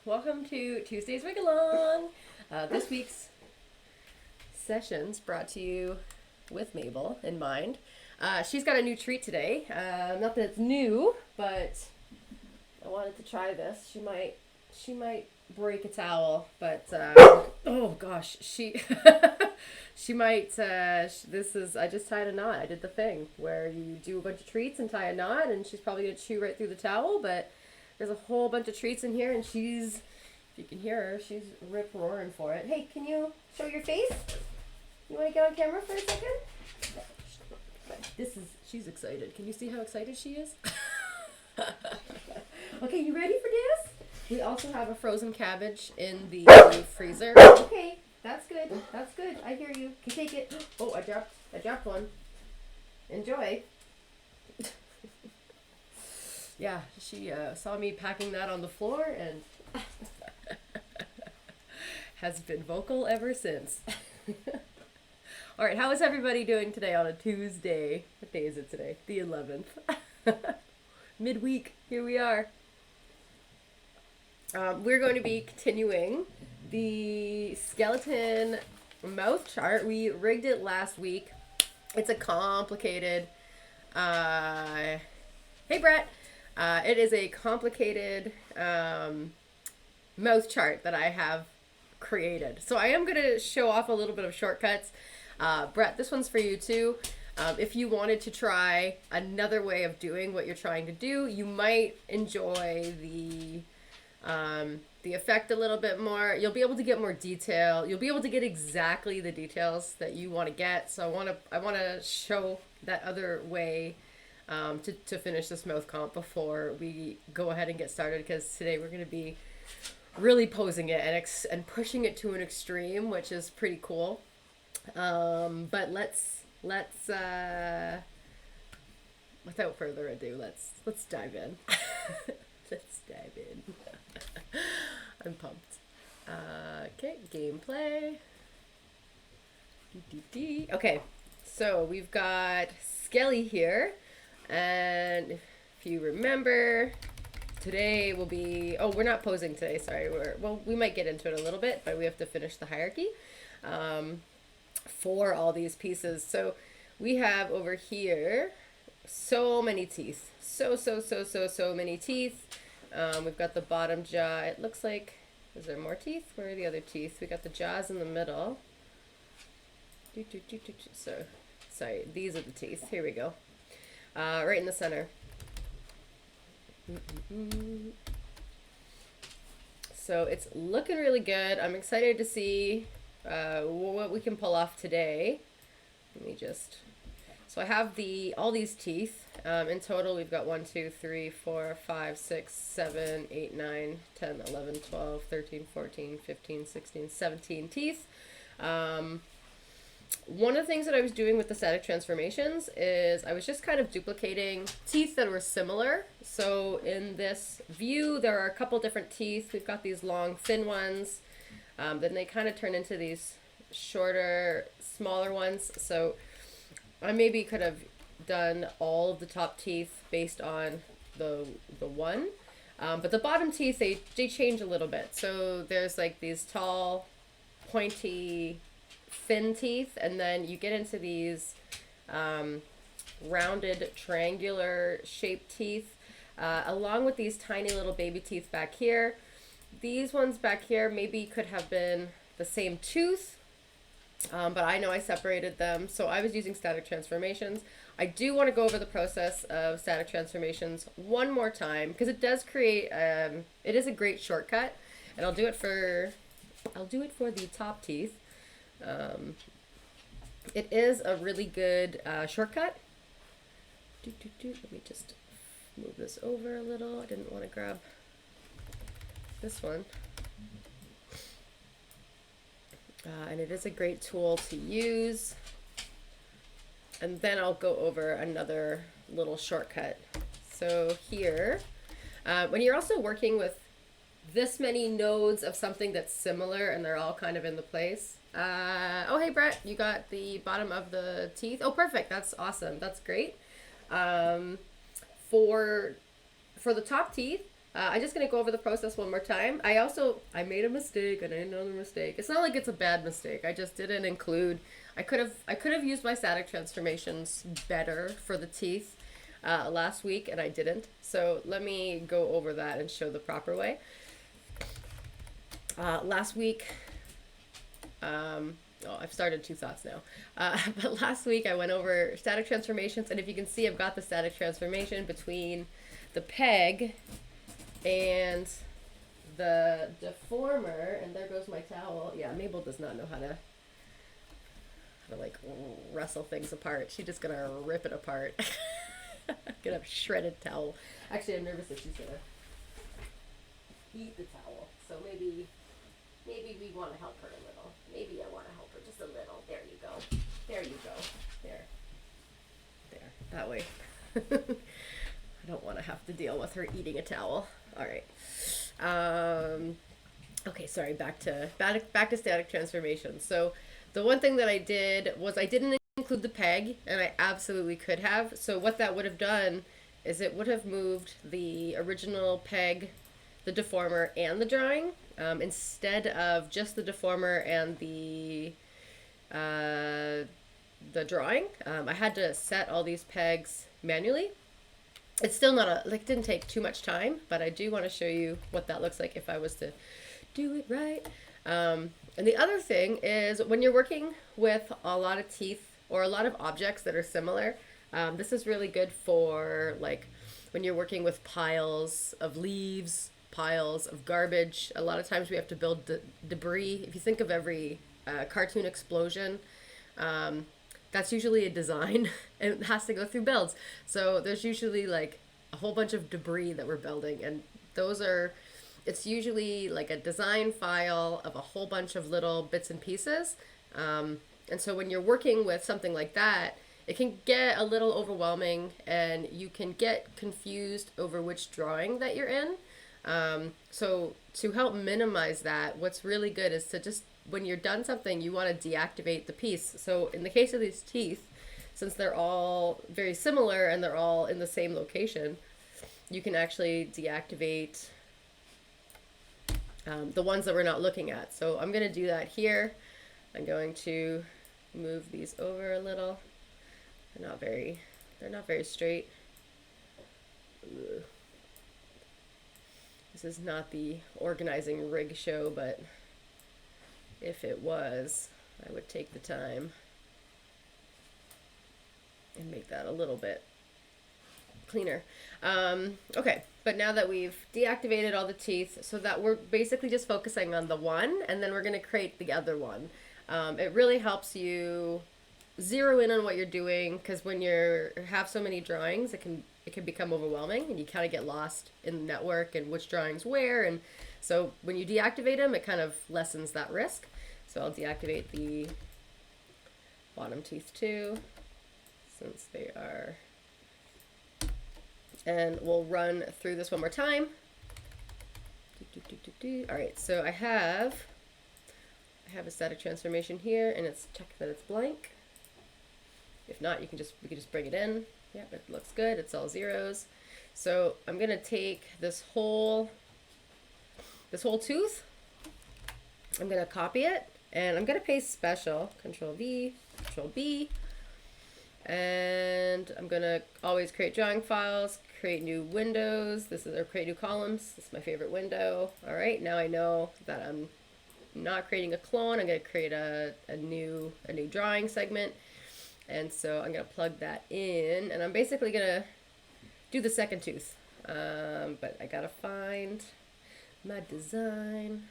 Welcome to Tuesday's Rig Along. This week's session's brought to you with Maybel in mind. She's got a new treat today. Not that it's new, but I wanted to try this. She might break a towel, but oh gosh, she might. I just tied a knot. I did the thing where you do a bunch of treats and tie a knot, and she's probably gonna chew right through the towel, but there's a whole bunch of treats in here, and she's, if you can hear her, she's rip-roaring for it. Hey, can you show your face? You want to get on camera for a second? She's excited. Can you see how excited she is? Okay, you ready for this? We also have a frozen cabbage in the freezer. Okay, that's good. That's good. I hear you. Can you take it? Oh, I dropped one. Enjoy. Yeah, she saw me packing that on the floor and has been vocal ever since. All right, how is everybody doing today on a Tuesday? What day is it today? The 11th. Midweek, here we are. We're going to be continuing the skeleton mouth chart. We rigged it last week. It's a complicated, hey Brett. It is a complicated mouth chart that I have created. So I am going to show off a little bit of shortcuts. Brett, this one's for you too. If you wanted to try another way of doing what you're trying to do, you might enjoy the effect a little bit more. You'll be able to get more detail. You'll be able to get exactly the details that you want to get. So I want to show that other way to finish this mouth comp before we go ahead and get started, because today we're going to be really posing it and pushing it to an extreme, which is pretty cool. But let's without further ado, let's dive in. Let's dive in. I'm pumped. Okay, gameplay. Okay, so we've got Skelly here. And if you remember, today will be, we're not posing today, sorry. We might get into it a little bit, but we have to finish the hierarchy for all these pieces. So we have over here so many teeth. So many teeth. We've got the bottom jaw. It looks like, is there more teeth? Where are the other teeth? We got the jaws in the middle. So, sorry, these are the teeth. Here we go. Right in the center. So it's looking really good. I'm excited to see what we can pull off today. Let me just... So I have all these teeth. In total, we've got 1, 2, 3, 4, 5, 6, 7, 8, 9, 10, 11, 12, 13, 14, 15, 16, 17 teeth. One of the things that I was doing with the static transformations is I was just kind of duplicating teeth that were similar. So in this view, there are a couple different teeth. We've got these long, thin ones. Then they kind of turn into these shorter, smaller ones. So I maybe could have done all of the top teeth based on the one. But the bottom teeth, they change a little bit. So there's like these tall, pointy, thin teeth, and then you get into these rounded triangular shaped teeth, along with these tiny little baby teeth back here. These ones back here maybe could have been the same tooth, but I know I separated them, so I was using static transformations. I do want to go over the process of static transformations one more time, because it does create it is a great shortcut, and I'll do it for the top teeth. It is a really good shortcut. Let me just move this over a little. I didn't want to grab this one. And it is a great tool to use. And then I'll go over another little shortcut. So here, when you're also working with this many nodes of something that's similar and they're all kind of in the place. Oh, hey, Brett, you got the bottom of the teeth. Oh, perfect. That's awesome. That's great. For the top teeth, I'm just going to go over the process one more time. I made a mistake and another mistake. It's not like it's a bad mistake. I just didn't include, I could have used my static transformations better for the teeth last week, and I didn't. So let me go over that and show the proper way. Last week, I've started two thoughts now. But last week I went over static transformations, and if you can see, I've got the static transformation between the peg and the deformer, and there goes my towel. Yeah, Maybel does not know how to like wrestle things apart. She's just gonna rip it apart. Gonna have a shredded towel. Actually, I'm nervous that she's gonna eat the towel. So maybe we want to help her a little. Maybe I want to help her just a little. There you go. There you go. There. That way. I don't want to have to deal with her eating a towel. All right. Okay, sorry. Back to static transformation. So the one thing that I did was I didn't include the peg, and I absolutely could have. So what that would have done is it would have moved the original peg, the deformer, and the drawing instead of just the deformer and the drawing. I had to set all these pegs manually. It's still not didn't take too much time, but I do want to show you what that looks like if I was to do it right. And the other thing is when you're working with a lot of teeth or a lot of objects that are similar, this is really good for like when you're working with piles of leaves, piles of garbage. A lot of times we have to build debris. If you think of every cartoon explosion, that's usually a design and it has to go through builds. So there's usually like a whole bunch of debris that we're building, and it's usually like a design file of a whole bunch of little bits and pieces. And so when you're working with something like that, it can get a little overwhelming and you can get confused over which drawing that you're in. So to help minimize that, what's really good is to just, when you're done something, you want to deactivate the piece. So in the case of these teeth, since they're all very similar and they're all in the same location, you can actually deactivate the ones that we're not looking at. So I'm going to do that here. I'm going to move these over a little. They're not very straight. Ugh. This is not the organizing rig show, but if it was, I would take the time and make that a little bit cleaner. Okay, but now that we've deactivated all the teeth, so that we're basically just focusing on the one, and then we're going to create the other one. It really helps you zero in on what you're doing, because when you have so many drawings, it can become overwhelming, and you kind of get lost in the network and which drawings where. And so when you deactivate them, it kind of lessens that risk. So I'll deactivate the bottom teeth too, since they are, and we'll run through this one more time. All right, so I have a static transformation here, and it's check that it's blank. If not, we can just bring it in. Yep, it looks good. It's all zeros. So I'm gonna take this whole tooth. I'm gonna copy it, and I'm gonna paste special. Control V, Control B, and I'm gonna always create drawing files, create new windows. Or create new columns. This is my favorite window. All right, now I know that I'm not creating a clone. I'm gonna create a new drawing segment. And so I'm going to plug that in, and I'm basically going to do the second tooth. But I got to find my design.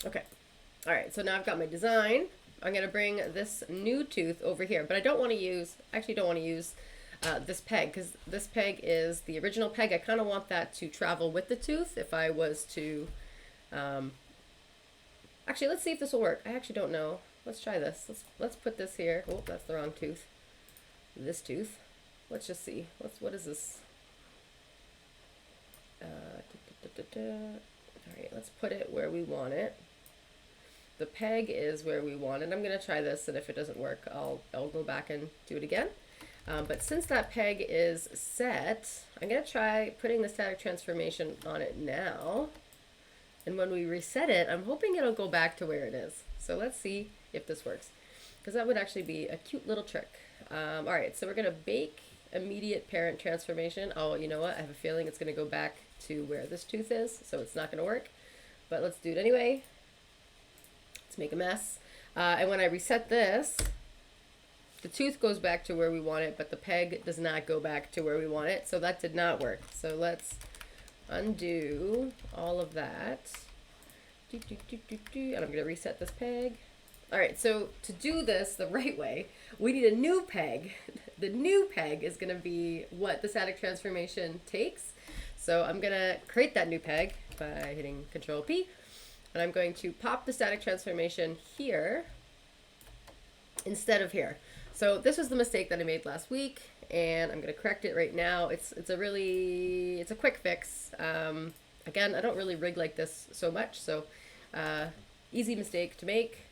Okay. All right. So now I've got my design. I'm going to bring this new tooth over here, but I don't want to use this peg, because this peg is the original peg. I kind of want that to travel with the tooth if I was to actually, let's see if this will work. I actually don't know. Let's try this. Let's put this here. Oh, that's the wrong tooth. This tooth. Let's just see. What is this? All right, let's put it where we want it. the peg is where we want it. I'm going to try this, and if it doesn't work, I'll go back and do it again. But since that peg is set, I'm going to try putting the static transformation on it now. And when we reset it, I'm hoping it'll go back to where it is. So let's see if this works, because that would actually be a cute little trick. All right, so we're going to bake immediate parent transformation. Oh, you know what? I have a feeling it's going to go back to where this tooth is, so it's not going to work. But let's do it anyway. Let's make a mess. And when I reset this, the tooth goes back to where we want it, but the peg does not go back to where we want it. So that did not work. So let's undo all of that. And I'm going to reset this peg. All right, so to do this the right way, we need a new peg. The new peg is going to be what the static transformation takes. So I'm going to create that new peg by hitting Control P. And I'm going to pop the static transformation here instead of here. So this was the mistake that I made last week, and I'm going to correct it right now. It's a quick fix. Again, I don't really rig like this so much, so easy mistake to make,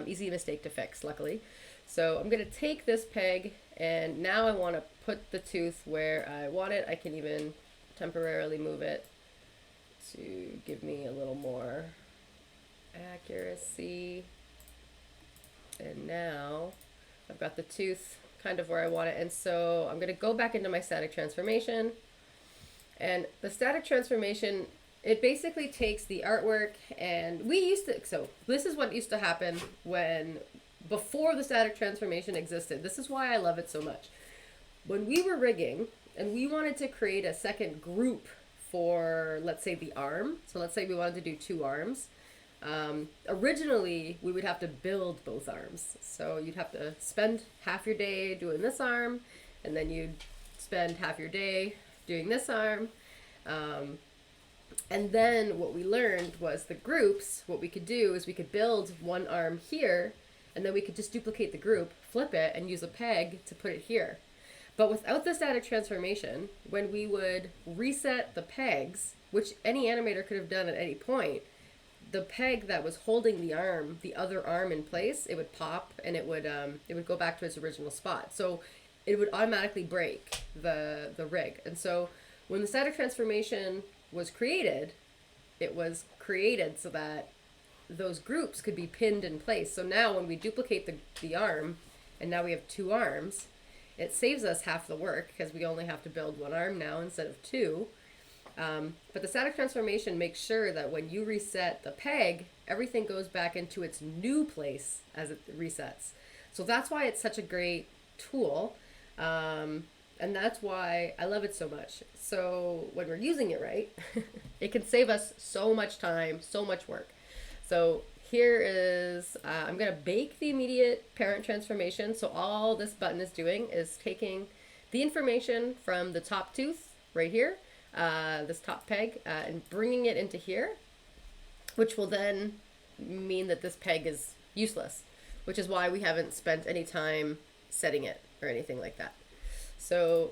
easy mistake to fix, luckily. So I'm going to take this peg, and now I want to put the tooth where I want it. I can even temporarily move it to give me a little more accuracy. And now I've got the tooth kind of where I want it. And so I'm going to go back into my static transformation. And the static transformation, it basically takes the artwork, and so this is what used to happen before the static transformation existed. This is why I love it so much. When we were rigging and we wanted to create a second group for, let's say, the arm. So let's say we wanted to do 2 arms. Originally, we would have to build both arms. So you'd have to spend half your day doing this arm, and then you'd spend half your day doing this arm. And then what we learned was the groups, what we could do is we could build one arm here, and then we could just duplicate the group, flip it, and use a peg to put it here. But without the static transformation, when we would reset the pegs, which any animator could have done at any point, the peg that was holding the arm, the other arm in place, it would pop, and it would go back to its original spot. So it would automatically break the rig. And so when the static transformation was created, it was created so that those groups could be pinned in place. So now when we duplicate the arm, and now we have 2 arms, it saves us half the work because we only have to build 1 arm now instead of 2. But the static transformation makes sure that when you reset the peg, everything goes back into its new place as it resets. So that's why it's such a great tool. And that's why I love it so much. So when we're using it right, it can save us so much time, so much work. So here is, I'm going to bake the immediate parent transformation. So all this button is doing is taking the information from the top tooth right here, this top peg, and bringing it into here, which will then mean that this peg is useless, which is why we haven't spent any time setting it or anything like that. So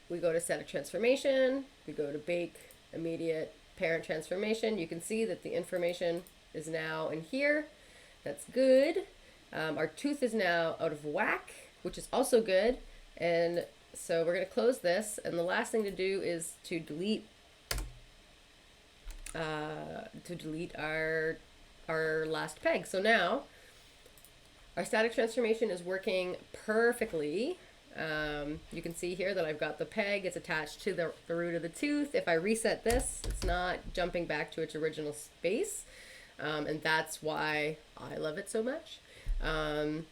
we go to static transformation, we go to bake immediate parent transformation. You can see that the information is now in here. That's good. Our tooth is now out of whack, which is also good. And so we're going to close this, and the last thing to do is to delete our last peg. So now our static transformation is working perfectly. You can see here that I've got the peg, it's attached to the root of the tooth. If I reset this, it's not jumping back to its original space. And that's why I love it so much. And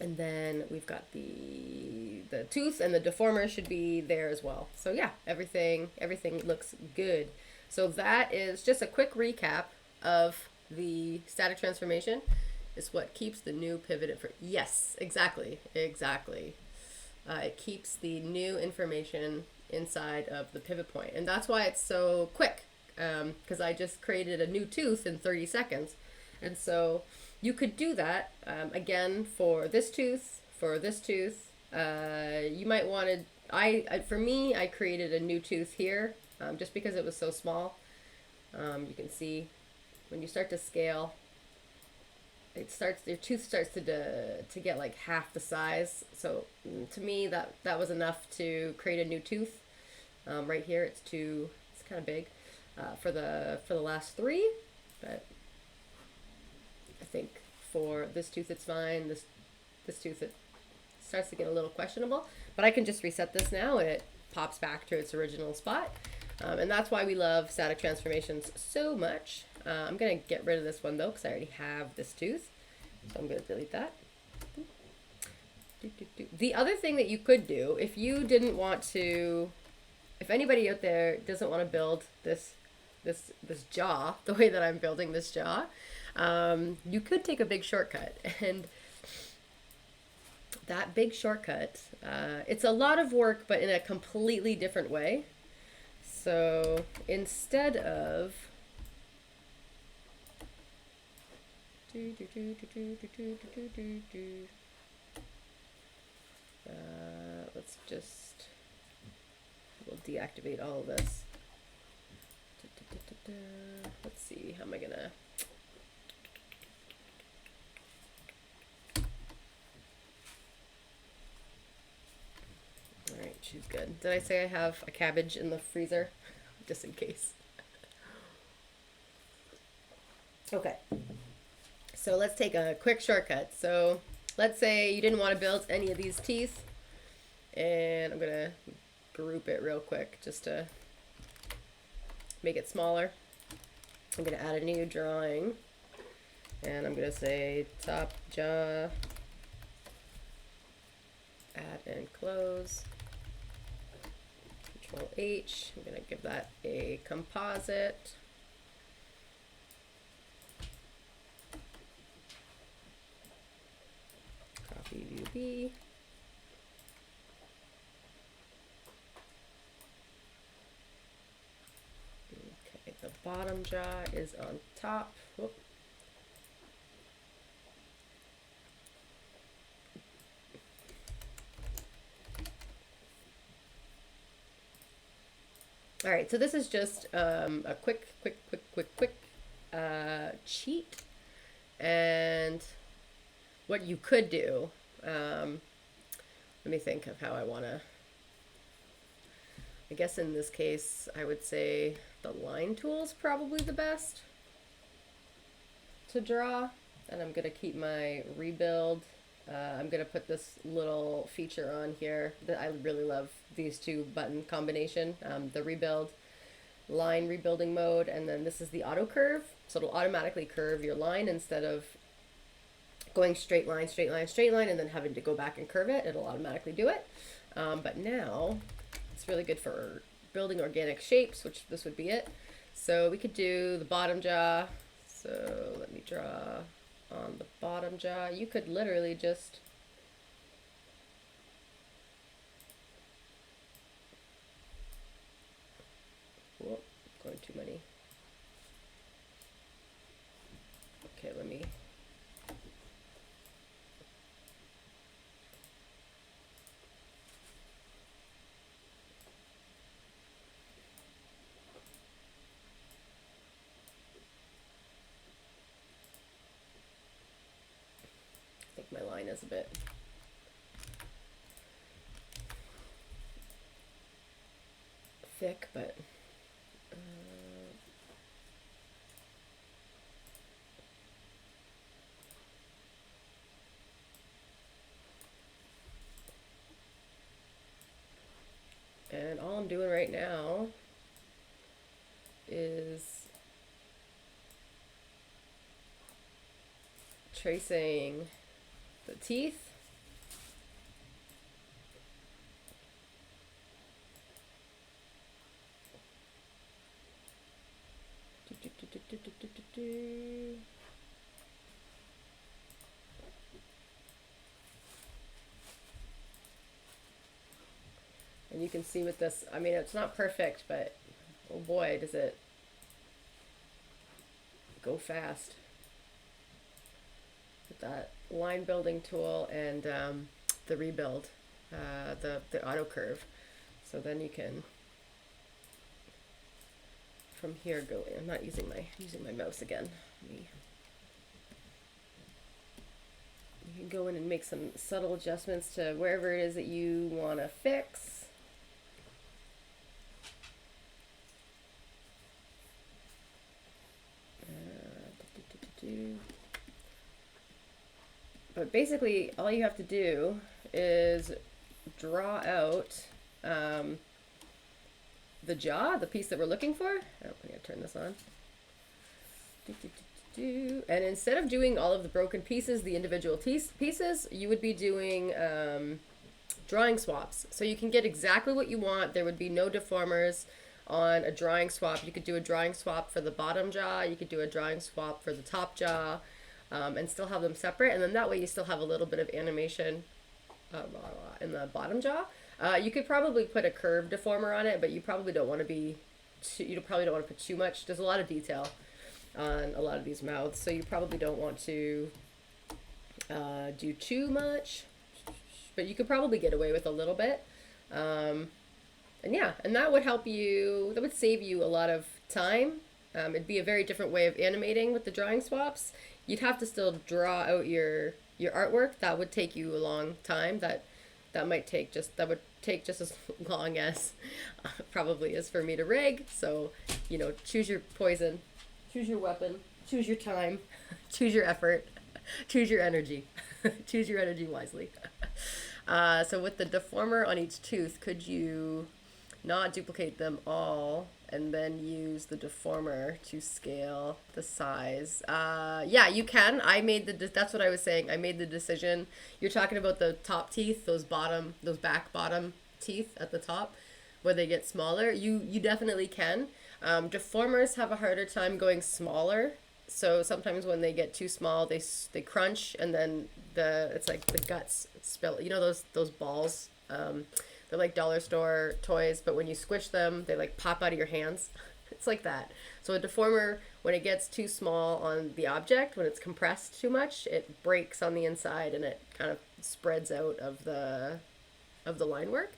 then we've got the tooth, and the deformer should be there as well. So yeah, everything looks good. So that is just a quick recap of the static transformation. It's what keeps the new pivot for, yes, exactly. It keeps the new information inside of the pivot point. And that's why it's so quick, because I just created a new tooth in 30 seconds. And so you could do that, again, for this tooth, you might want to, for me, I created a new tooth here, just because it was so small. You can see when you start to scale, your tooth starts to get like half the size. So to me, that was enough to create a new tooth. Right here, it's kind of big for the last three, but I think for this tooth it's fine. This tooth, it starts to get a little questionable, but I can just reset this now and it pops back to its original spot. And that's why we love static transformations so much. I'm going to get rid of this one though, because I already have this tooth. So I'm going to delete that. The other thing that you could do, if you didn't want to, if anybody out there doesn't want to build this jaw the way that I'm building this jaw, you could take a big shortcut. And that big shortcut, it's a lot of work, but in a completely different way. So instead of let's just, we'll deactivate all of this. Let's see, how am I gonna, all right, she's good. Did I say I have a cabbage in the freezer? Just in case. Okay, so let's take a quick shortcut. So let's say you didn't want to build any of these teeth, and I'm gonna group it real quick just to make it smaller. I'm gonna add a new drawing, and I'm gonna say top jaw, add and close. Control H. I'm gonna give that a composite. Copy view B. Okay, the bottom jaw is on top. Whoop. All right, so this is just a quick cheat. And what you could do, let me think of how I want to, I guess in this case, I would say the line tool is probably the best to draw. And I'm going to keep my rebuild. I'm going to put this little feature on here that I really love, these two button combination, the rebuild, line rebuilding mode, and then this is the auto curve. So it'll automatically curve your line instead of going straight line, and then having to go back and curve it. It'll automatically do it. But now it's really good for building organic shapes, which this would be it. So we could do the bottom jaw. So let me draw on the bottom jaw. You could literally just whoop, going too many. Okay, let me my line is a bit thick, but and all I'm doing right now is tracing the teeth. And you can see with this, I mean, it's not perfect, but oh boy, does it go fast. With that line building tool and the rebuild, the auto curve. So then you can from here go in. I'm not using my mouse again. Let me go in and make some subtle adjustments to wherever it is that you want to fix. But basically, all you have to do is draw out the jaw, the piece that we're looking for. Oh, I'm going to turn this on. And instead of doing all of the broken pieces, the individual pieces, you would be doing drawing swaps. So you can get exactly what you want. There would be no deformers on a drawing swap. You could do a drawing swap for the bottom jaw. You could do a drawing swap for the top jaw, and still have them separate. And then that way you still have a little bit of animation in the bottom jaw. You could probably put a curve deformer on it, but you probably don't want to be you probably don't want to put too much. There's a lot of detail on a lot of these mouths, so you probably don't want to do too much, but you could probably get away with a little bit. And yeah, and that would help you, that would save you a lot of time. It'd be a very different way of animating with the drawing swaps. You'd have to still draw out your artwork. That would take you a long time. That would take just as long as probably is for me to rig. So, you know, choose your poison, choose your weapon, choose your time, choose your effort, choose your energy, choose your energy wisely. So with the deformer on each tooth, could you not duplicate them all and then use the deformer to scale the size? Yeah, you can. That's what I was saying. I made the decision. You're talking about the top teeth, those back bottom teeth at the top where they get smaller. You definitely can. Deformers have a harder time going smaller. So sometimes when they get too small, they crunch, and then it's like the guts spill. You know those balls? They're like dollar store toys, but when you squish them, they like pop out of your hands. It's like that. So a deformer, when it gets too small on the object, when it's compressed too much, it breaks on the inside and it kind of spreads out of the line work.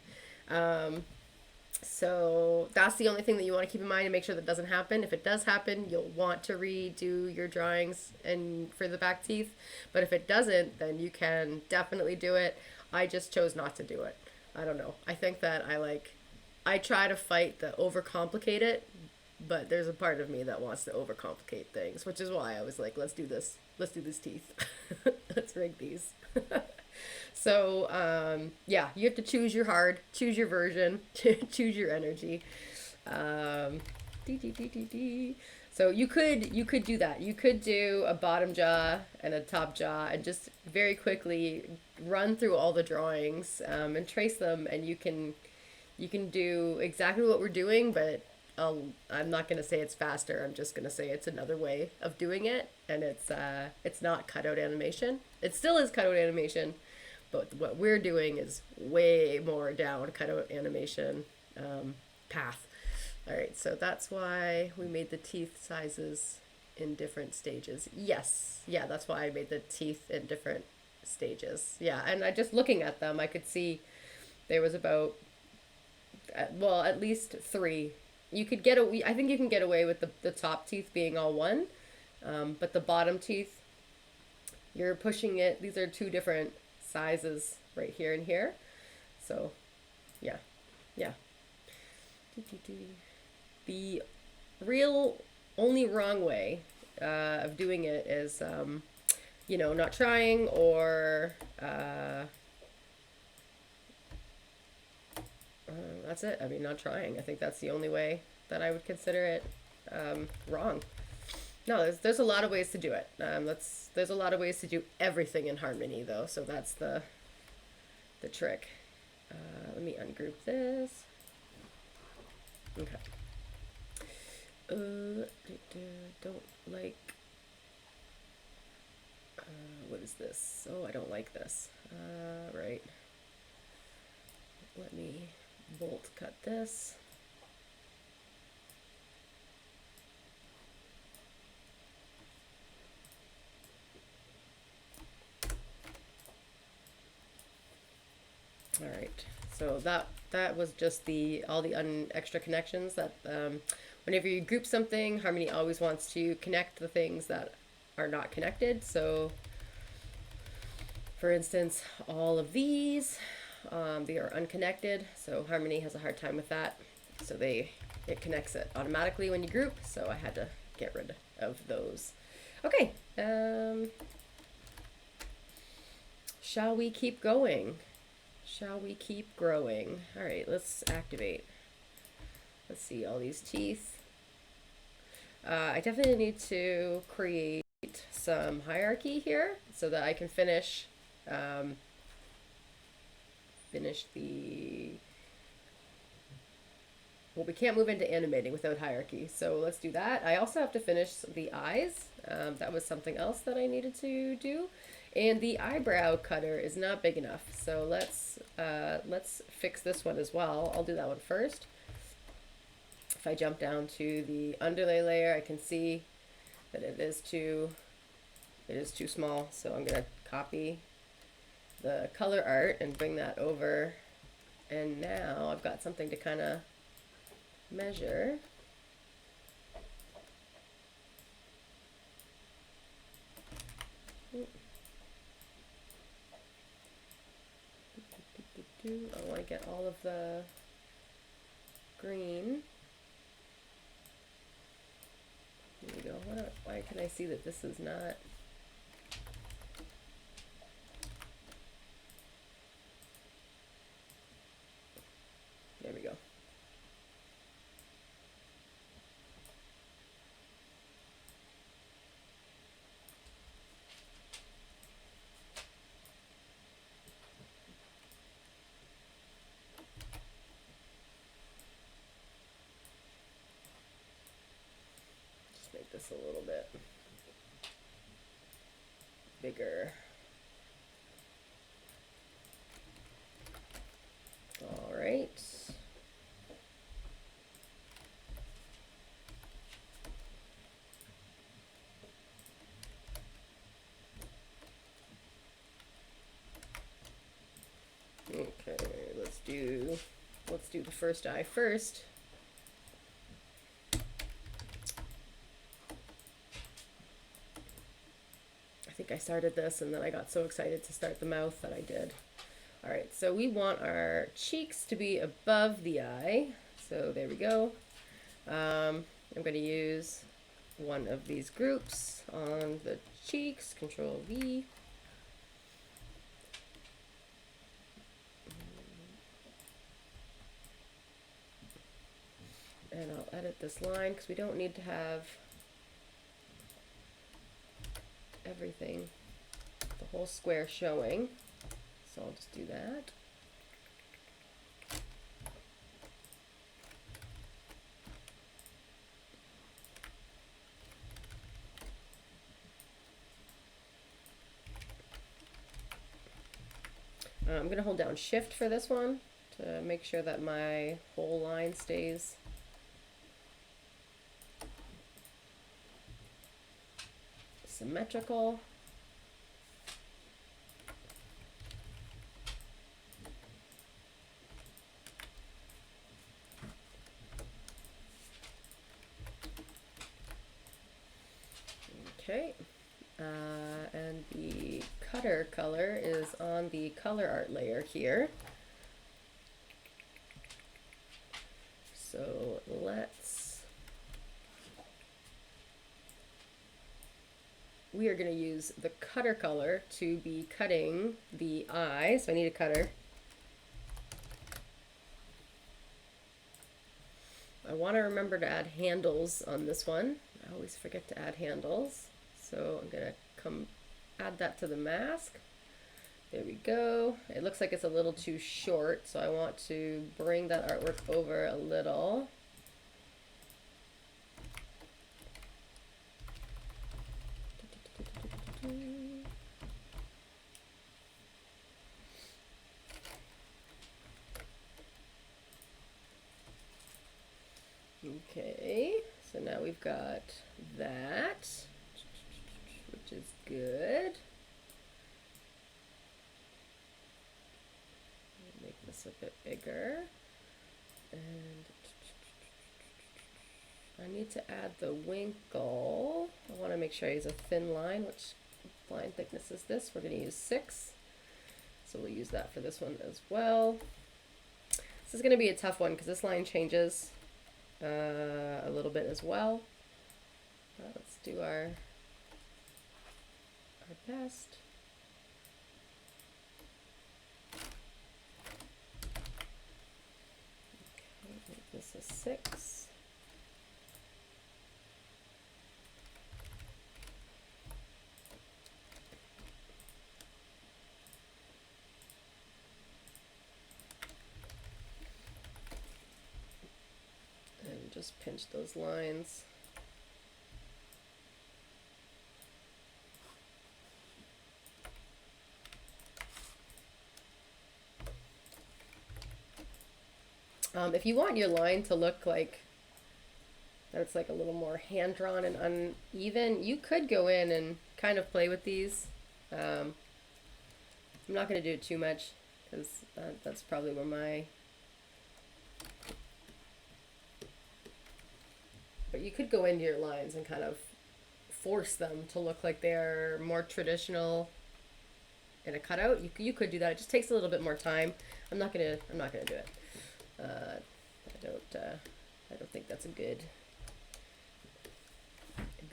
So that's the only thing that you want to keep in mind and make sure that doesn't happen. If it does happen, you'll want to redo your drawings and for the back teeth. But if it doesn't, then you can definitely do it. I just chose not to do it. I don't know. I think that I try to fight the overcomplicate it, but there's a part of me that wants to overcomplicate things, which is why I was like, let's do this. Let's do these teeth. Let's rig these. So, yeah, you have to choose your hard, choose your version, choose your energy. So you could do that. You could do a bottom jaw and a top jaw and just very quickly run through all the drawings and trace them, and you can do exactly what we're doing, but I'm not going to say it's faster. I'm just going to say it's another way of doing it, and it's not cutout animation. It still is cutout animation, but what we're doing is way more down cutout animation path. All right, so that's why we made the teeth sizes in different stages. Yes, yeah, that's why I made the teeth in different stages. Yeah, and I just looking at them, I could see there was about, well, at least 3. You could I think you can get away with the top teeth being all one, but the bottom teeth, you're pushing it. These are 2 different sizes right here and here. So, yeah. The real only wrong way of doing it is, you know, not trying or that's it. I mean, not trying. I think that's the only way that I would consider it wrong. No, there's a lot of ways to do it. There's a lot of ways to do everything in harmony, though. So that's the trick. Let me ungroup this. Okay. Don't like. What is this? Oh, I don't like this. Right. Let me bolt cut this. All right, so that was just all the extra connections that whenever you group something, Harmony always wants to connect the things that are not connected. So for instance, all of these, they are unconnected, so Harmony has a hard time with that. So it connects it automatically when you group, so I had to get rid of those. Okay, shall we keep going? Shall we keep growing? All right, let's activate. Let's see all these teeth. I definitely need to create some hierarchy here so that I can finish the... Well, we can't move into animating without hierarchy, so let's do that. I also have to finish the eyes. That was something else that I needed to do. And the eyebrow cutter is not big enough, so let's fix this one as well. I'll do that one first. If I jump down to the underlay layer, I can see that it is too small, so I'm going to copy the color art and bring that over. And now I've got something to kind of measure. I want to get all of the green. There we go. Why can I see that this is not? There we go. Make this a little bit bigger. All right. Okay, let's do the first eye first. I think I started this and then I got so excited to start the mouth that I did. All right, so we want our cheeks to be above the eye. So there we go. I'm going to use one of these groups on the cheeks, Control V. And I'll edit this line because we don't need to have everything, the whole square showing. So I'll just do that. I'm going to hold down Shift for this one to make sure that my whole line stays symmetrical. Okay, and the cutter color is on the color art layer here. So we are going to use the cutter color to be cutting the eye. So I need a cutter. I want to remember to add handles on this one. I always forget to add handles. So I'm going to come add that to the mask. There we go. It looks like it's a little too short, so I want to bring that artwork over a little. Okay, so now we've got that, which is good. Make this a bit bigger. And I need to add the winkle. I want to make sure I use a thin line. Which line thickness is this? We're going to use 6. So we'll use that for this one as well. This is going to be a tough one because this line changes a little bit as well. Let's do our best. Okay, make this a 6. And just pinch those lines. If you want your line to look like that it's like a little more hand-drawn and uneven, you could go in and kind of play with these. I'm not going to do it too much because that's probably where my... But you could go into your lines and kind of force them to look like they're more traditional in a cutout. You could do that. It just takes a little bit more time. I'm not gonna do it. I don't think that's a good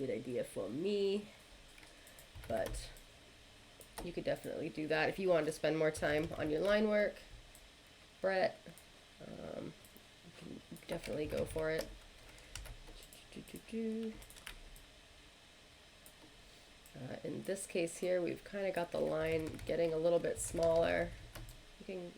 idea for me, but you could definitely do that if you wanted to spend more time on your line work, Brett. You can definitely go for it. In this case here, we've kind of got the line getting a little bit smaller. You can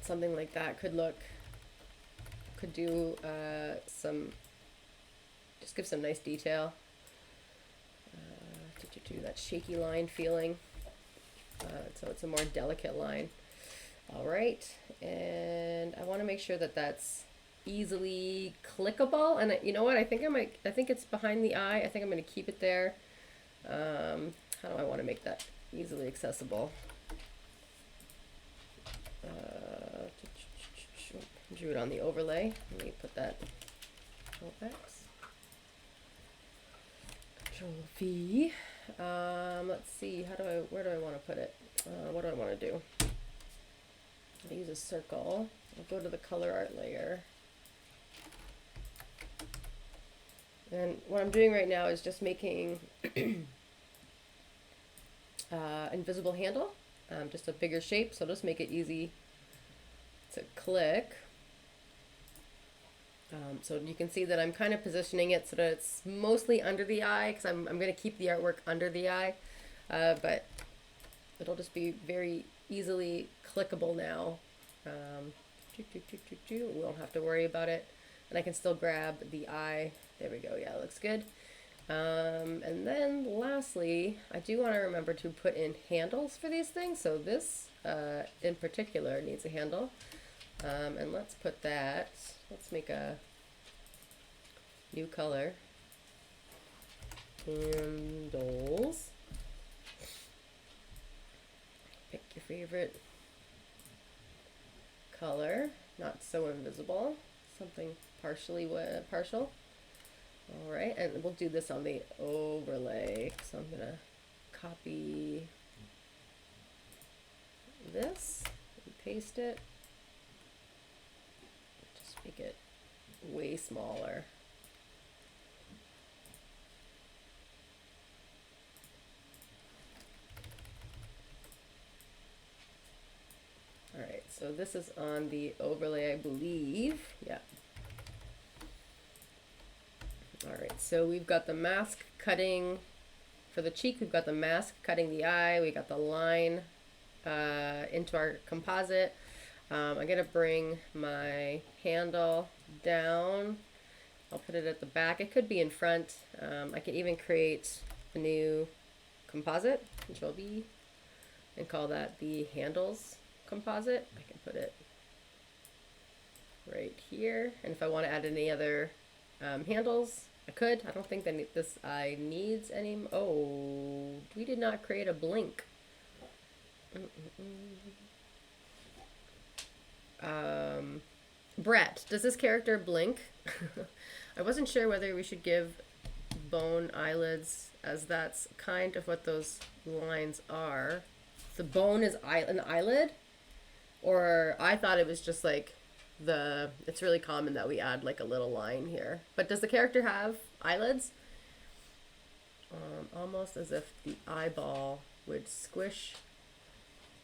something like that could do just give some nice detail. Do that shaky line feeling. So it's a more delicate line. All right, and I want to make sure that that's easily clickable. And you know what? I think it's behind the eye. I think I'm going to keep it there. How do I want to make that easily accessible? Drew it on the overlay. Let me put that Control X. Control V. Let's see. Where do I want to put it? What do I want to do? I'll use a circle. I'll go to the color art layer. And what I'm doing right now is just making invisible handle, just a bigger shape. So just make it easy to click. So you can see that I'm kind of positioning it so that it's mostly under the eye, because I'm going to keep the artwork under the eye, but it'll just be very easily clickable now. We won't have to worry about it, and I can still grab the eye. There we go. Yeah, it looks good. And then lastly, I do want to remember to put in handles for these things. So this in particular needs a handle. And let's put that, let's make a new color. Handles. Pick your favorite color, not so invisible, something partial. All right, and we'll do this on the overlay. So I'm gonna copy this and paste it. Make it way smaller. All right, so this is on the overlay, I believe. Yeah. All right, so we've got the mask cutting for the cheek. We've got the mask cutting the eye. We got the line into our composite. I'm going to bring my handle down. I'll put it at the back. It could be in front. I could even create a new composite, Control V, and call that the handles composite. I can put it right here. And if I want to add any other Handles, I could. I don't think that this eye needs any. Oh, we did not create a blink. Brett, does this character blink? I wasn't sure whether we should give bone eyelids, as that's kind of what those lines are. The bone is an eyelid? Or I thought it was just like it's really common that we add like a little line here. But does the character have eyelids? Almost as if the eyeball would squish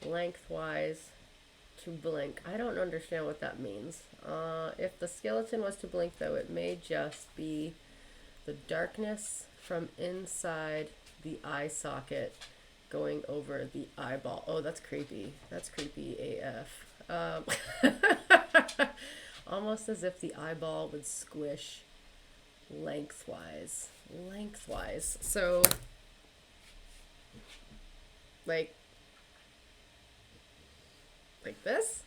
lengthwise to blink. I don't understand what that means. If the skeleton was to blink, though, it may just be the darkness from inside the eye socket going over the eyeball. Oh, that's creepy. That's creepy AF. Almost as if the eyeball would squish lengthwise. So, like this?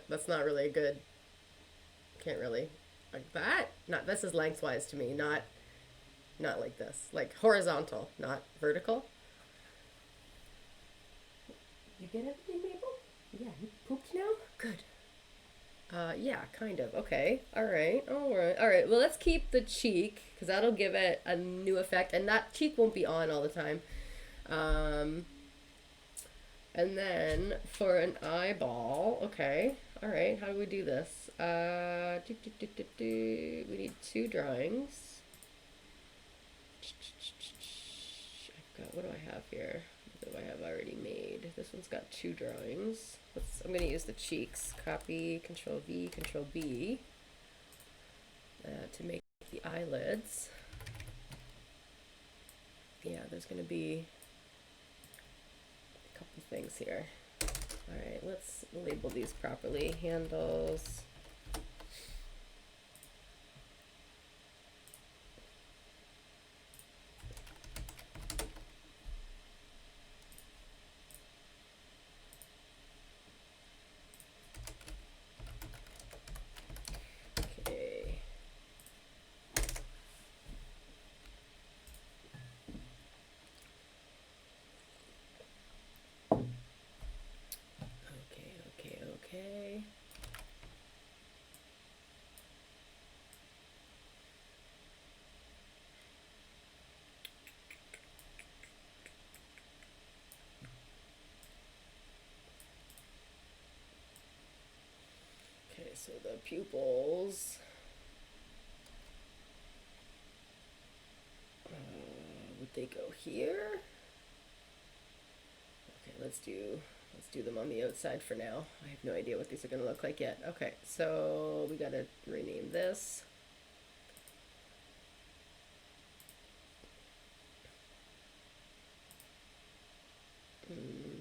That's not really a good, can't really, like that? Not, this is lengthwise to me, not like this. Like horizontal, not vertical. You get everything, Maybel? Yeah, you pooped now? Good. Yeah, kind of. Okay. All right. Well, let's keep the cheek, because that'll give it a new effect, and that cheek won't be on all the time. And then for an eyeball, okay. All right. How do we do this? We need 2 drawings. What do I have here? What do I have already made? This one's got 2 drawings. I'm going to use the cheeks. Copy, Control V, Control B to make the eyelids. Yeah, there's going to be a couple things here. All right, let's label these properly. Handles. Okay. Okay, so the pupils. Would they go here? Okay, let's do them on the outside for now. I have no idea what these are going to look like yet. Okay, so we got to rename this.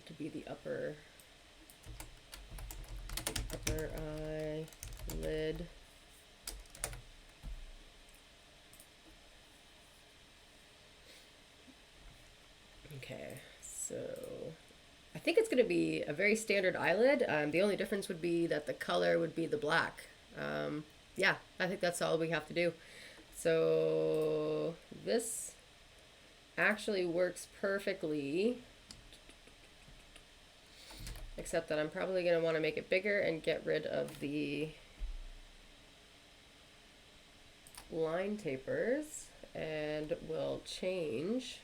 To be the upper eye lid. Okay, so I think it's going to be a very standard eyelid. The only difference would be that the color would be the black. Yeah, I think that's all we have to do. So this actually works perfectly, except that I'm probably going to want to make it bigger and get rid of the line tapers, and we'll change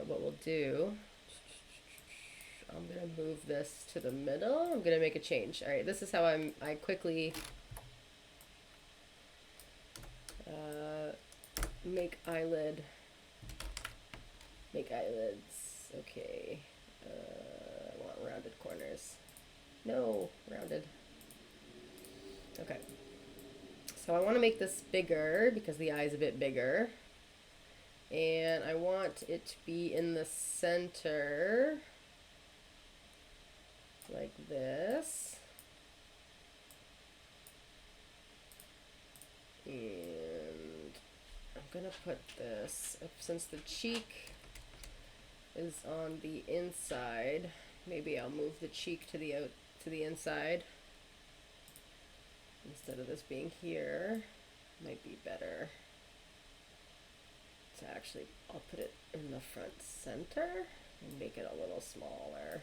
what we'll do. I'm going to move this to the middle. I'm going to make a change. All right, this is how I quickly make eyelids. Okay. I want rounded corners. No, rounded. Okay. So I want to make this bigger because the eye is a bit bigger. And I want it to be in the center, like this. And I'm gonna put this, since the cheek is on the inside, maybe I'll move the cheek to the inside. instead of this being here, might be better to actually, I'll put it in the front center and make it a little smaller.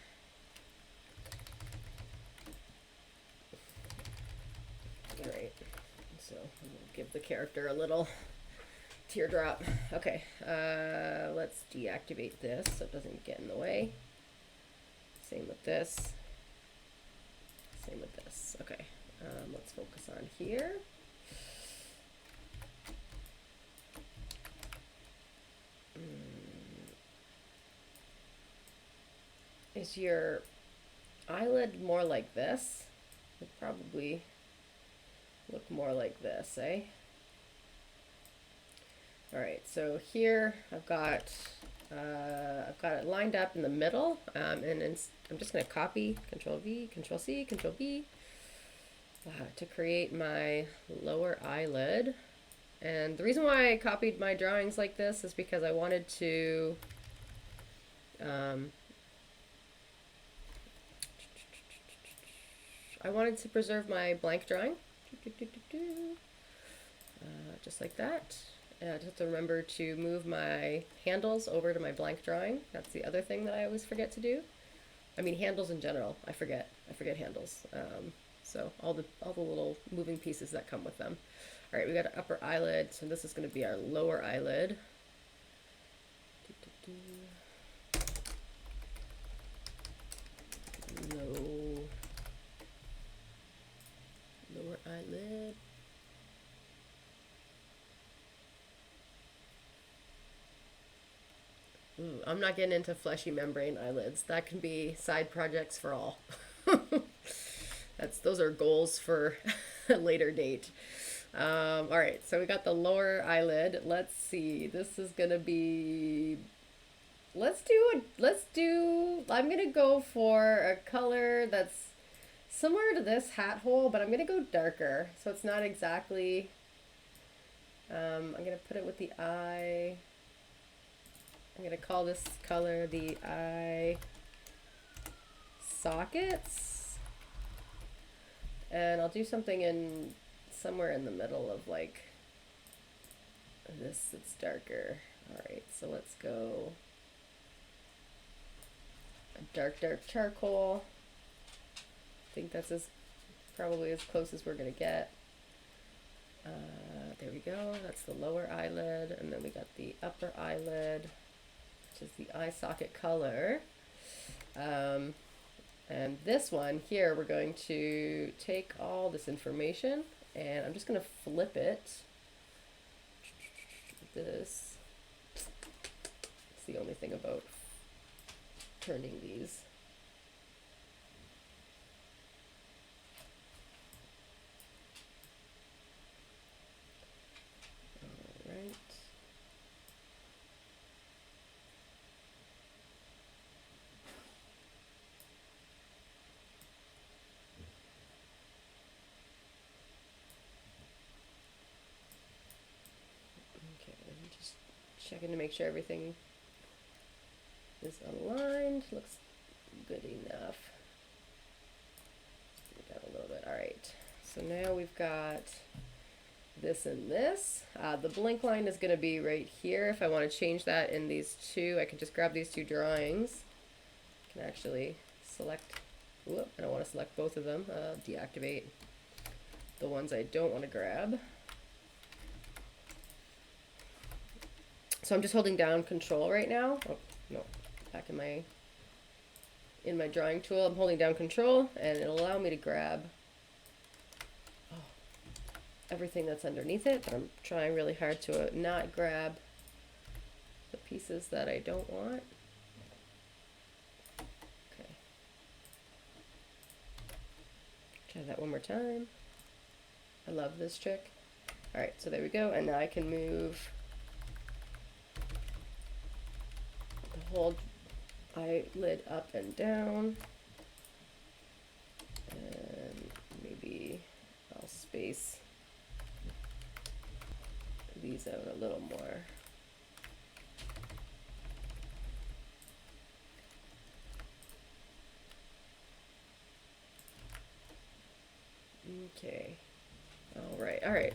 Great. So we'll give the character a little teardrop. Okay, let's deactivate this so it doesn't get in the way. Same with this. Same with this. Okay, let's focus on here. Is your eyelid more like this? It probably look more like this, eh? All right, so here I've got it lined up in the middle, and I'm just going to copy Control V, Control C, Control V to create my lower eyelid. And the reason why I copied my drawings like this is because I wanted to preserve my blank drawing. Just like that. I just have to remember to move my handles over to my blank drawing. That's the other thing that I always forget to do. I mean, handles in general, I forget handles. So all the little moving pieces that come with them. All right, we got an upper eyelid, so this is going to be our lower eyelid. Lower eyelid. Ooh, I'm not getting into fleshy membrane eyelids. That can be side projects for all. Those are goals for a later date. All right, so we got the lower eyelid. Let's see. This is gonna be. I'm gonna go for a color that's similar to this hat hole, but I'm gonna go darker, so it's not exactly. I'm gonna put it with the eye. I'm gonna call this color the eye sockets, and I'll do something in somewhere in the middle of like this. It's darker. All right, so let's go a dark charcoal. I think that's probably as close as we're gonna get. There we go. That's the lower eyelid, and then we got the upper eyelid, which is the eye socket color. And this one here, we're going to take all this information and I'm just going to flip it. This. It's the only thing about turning these. All right. Checking to make sure everything is aligned. Looks good enough. Bring it down a little bit. All right. So now we've got this and this. The blink line is going to be right here. If I want to change that in these two, I can just grab these two drawings. I can actually select. Whoop, I don't want to select both of them. Deactivate the ones I don't want to grab. So I'm just holding down Control right now. Oh, no, back in my drawing tool, I'm holding down Control, and it'll allow me to grab everything that's underneath it, but I'm trying really hard to not grab the pieces that I don't want. Okay. Try that one more time. I love this trick. All right, so there we go, and now I can move whole eyelid up and down, and maybe I'll space these out a little more. Okay, All right.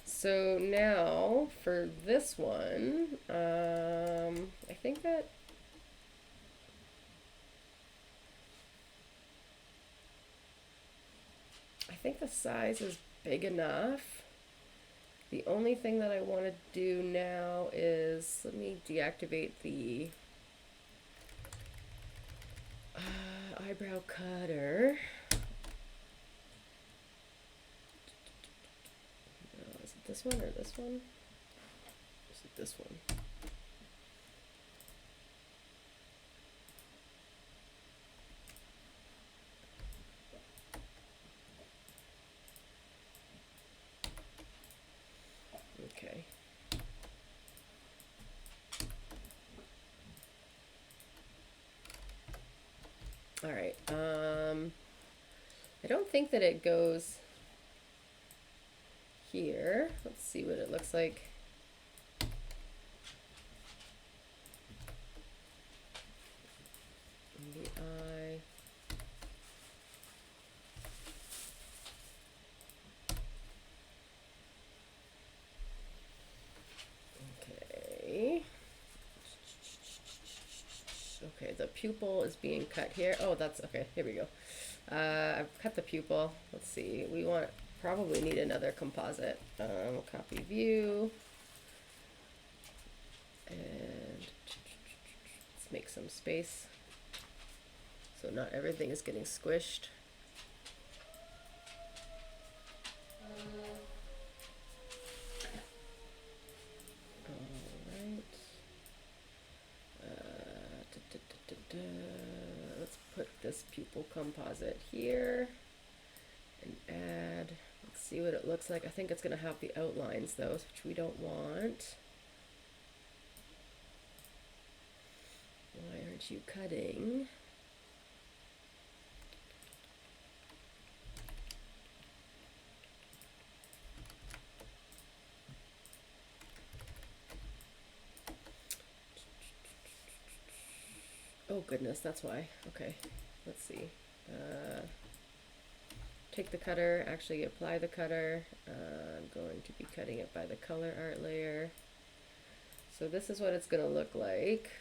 So now for this one, I think that the size is big enough. The only thing that I want to do now is, let me deactivate the eyebrow cutter. Is it this one or this one? Is it this one? Okay. All right. I don't think that it goes here. Let's see what it looks like. In the eye. Okay. Okay, the pupil is being cut here. Oh, that's okay. Here we go. I've cut the pupil. Let's see. We probably need another composite. Copy view. And let's make some space so not everything is getting squished. Let's put this pupil composite here and add, let's see what it looks like. I think it's going to have the outlines though, which we don't want. Why aren't you cutting? Oh goodness, that's why. Okay, let's see. Take the cutter, actually apply the cutter. I'm going to be cutting it by the color art layer. So this is what it's going to look like.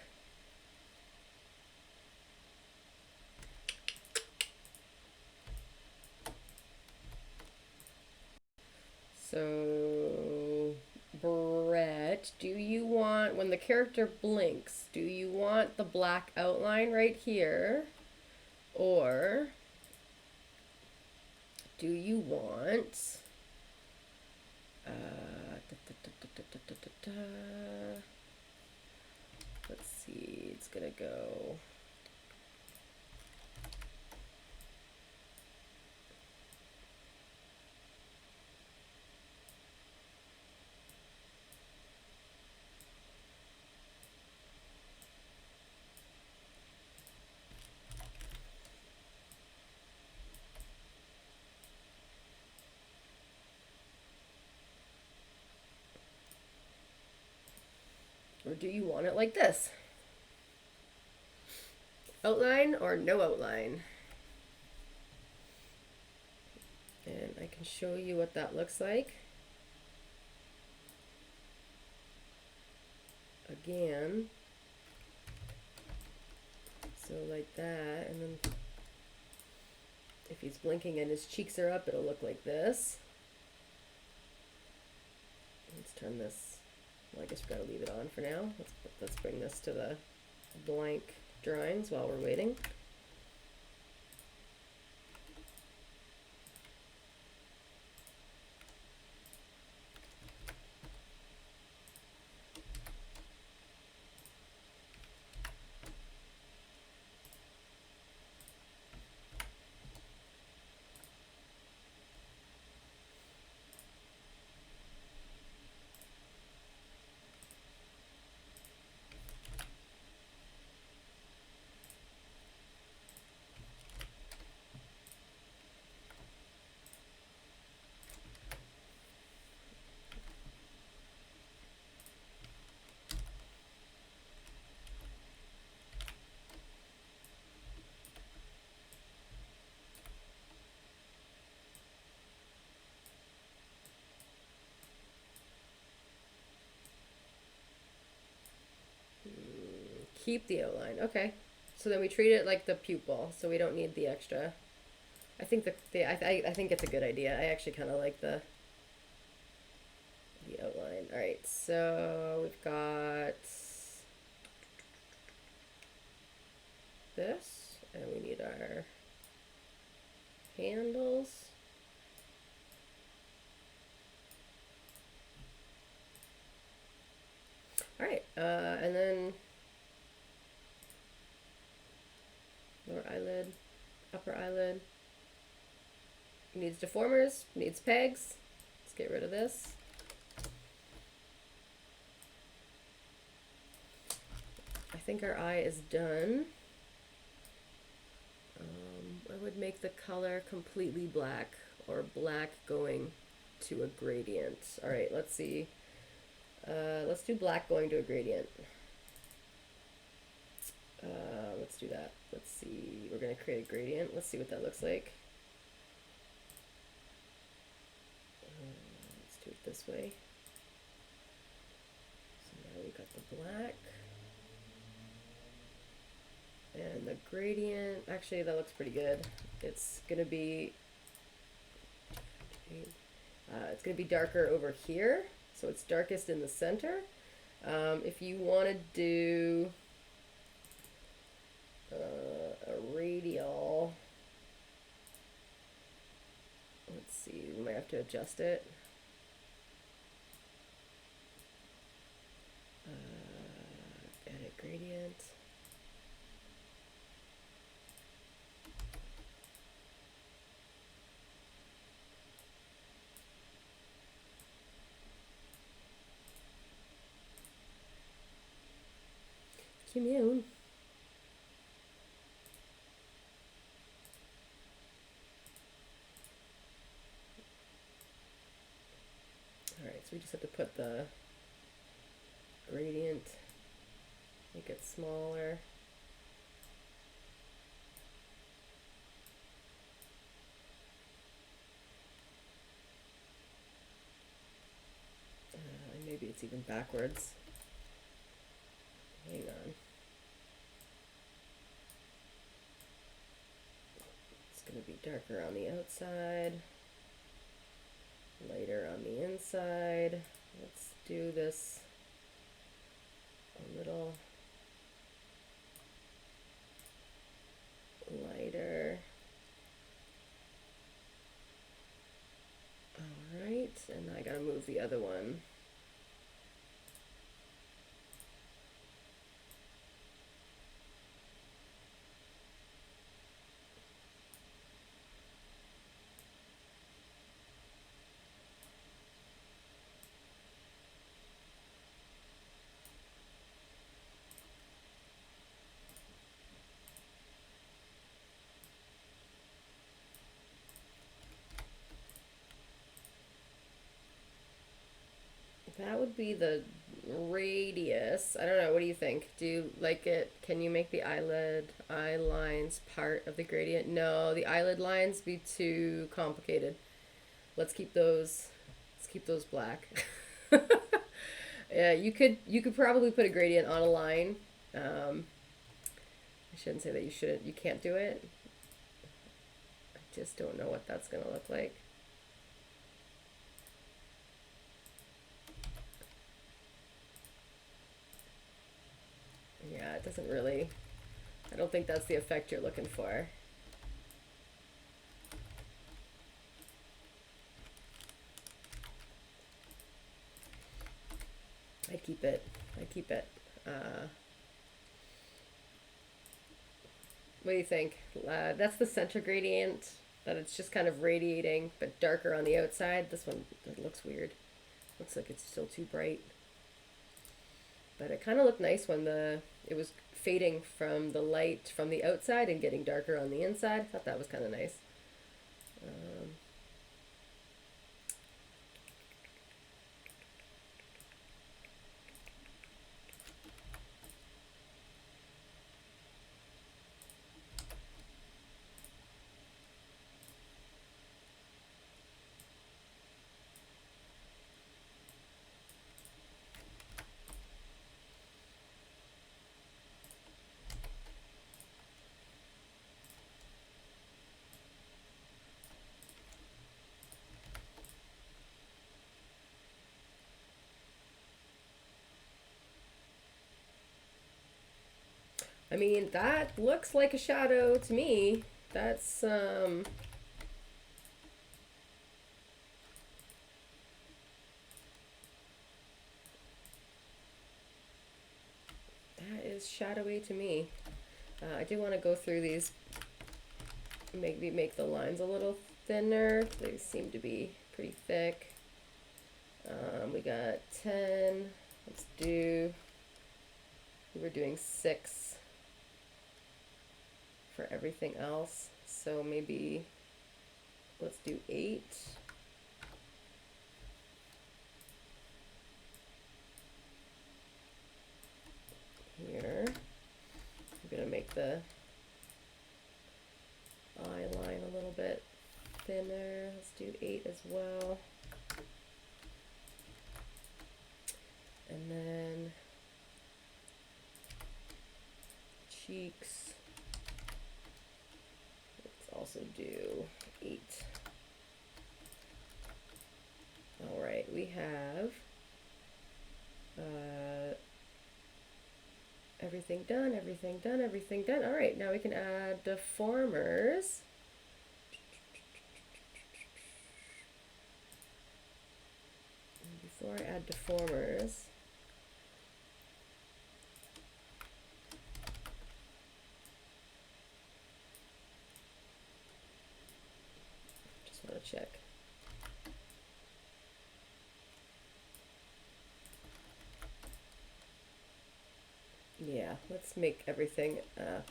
So, Brett, do you want, when the character blinks, do you want the black outline right here? Or do you want, let's see, it's gonna go, or do you want it like this? Outline or no outline? And I can show you what that looks like. Again. So like that, and then if he's blinking and his cheeks are up, it'll look like this. Let's turn this, well, I guess we've got to leave it on for now. Let's bring this to the blank drawings while we're waiting. Keep the outline. Okay. So then we treat it like the pupil, so we don't need the extra. I think I think it's a good idea. I actually kind of like the outline. All right. So we've got this, and we need our handles. All right, and then lower eyelid, upper eyelid. Needs deformers, needs pegs. Let's get rid of this. I think our eye is done. I would make the color completely black, or black going to a gradient. All right, let's see. Let's do black going to a gradient. Let's do that. Let's see. We're going to create a gradient. Let's see what that looks like. Let's do it this way. So now we've got the black. And the gradient, actually that looks pretty good. It's gonna be darker over here, so it's darkest in the center. If you want to do a radial, let's see, we might have to adjust it. Edit gradient. Commune. Alright, so we just have to put the gradient, make it smaller. Maybe it's even backwards. Hang on. It's going to be darker on the outside, lighter on the inside. Let's do this a little lighter. All right, and I got to move the other one. That would be the radius. I don't know. What do you think? Do you like it? Can you make the eye lines part of the gradient? No, the eyelid lines be too complicated. Let's keep those. Let's keep those black. Yeah, you could probably put a gradient on a line. I shouldn't say that you shouldn't. You can't do it. I just don't know what that's gonna look like. Yeah, it doesn't really, I don't think that's the effect you're looking for. I'd keep it. What do you think? That's the center gradient, that it's just kind of radiating, but darker on the outside. This one, it looks weird. Looks like it's still too bright. But it kind of looked nice when it was fading from the light from the outside and getting darker on the inside. I thought that was kind of nice. I mean, that looks like a shadow to me. That's, that is shadowy to me. I do want to go through these, maybe make the lines a little thinner. They seem to be pretty thick. We got 10. Let's do, we're doing 6 for everything else. So maybe let's do 8. Here. I'm gonna make the eye line a little bit thinner. Let's do 8 as well. And then cheeks. Let's also do 8. All right, we have everything done, everything done, everything done. All right, now we can add deformers. Before I add deformers, just want to check. Yeah, let's make everything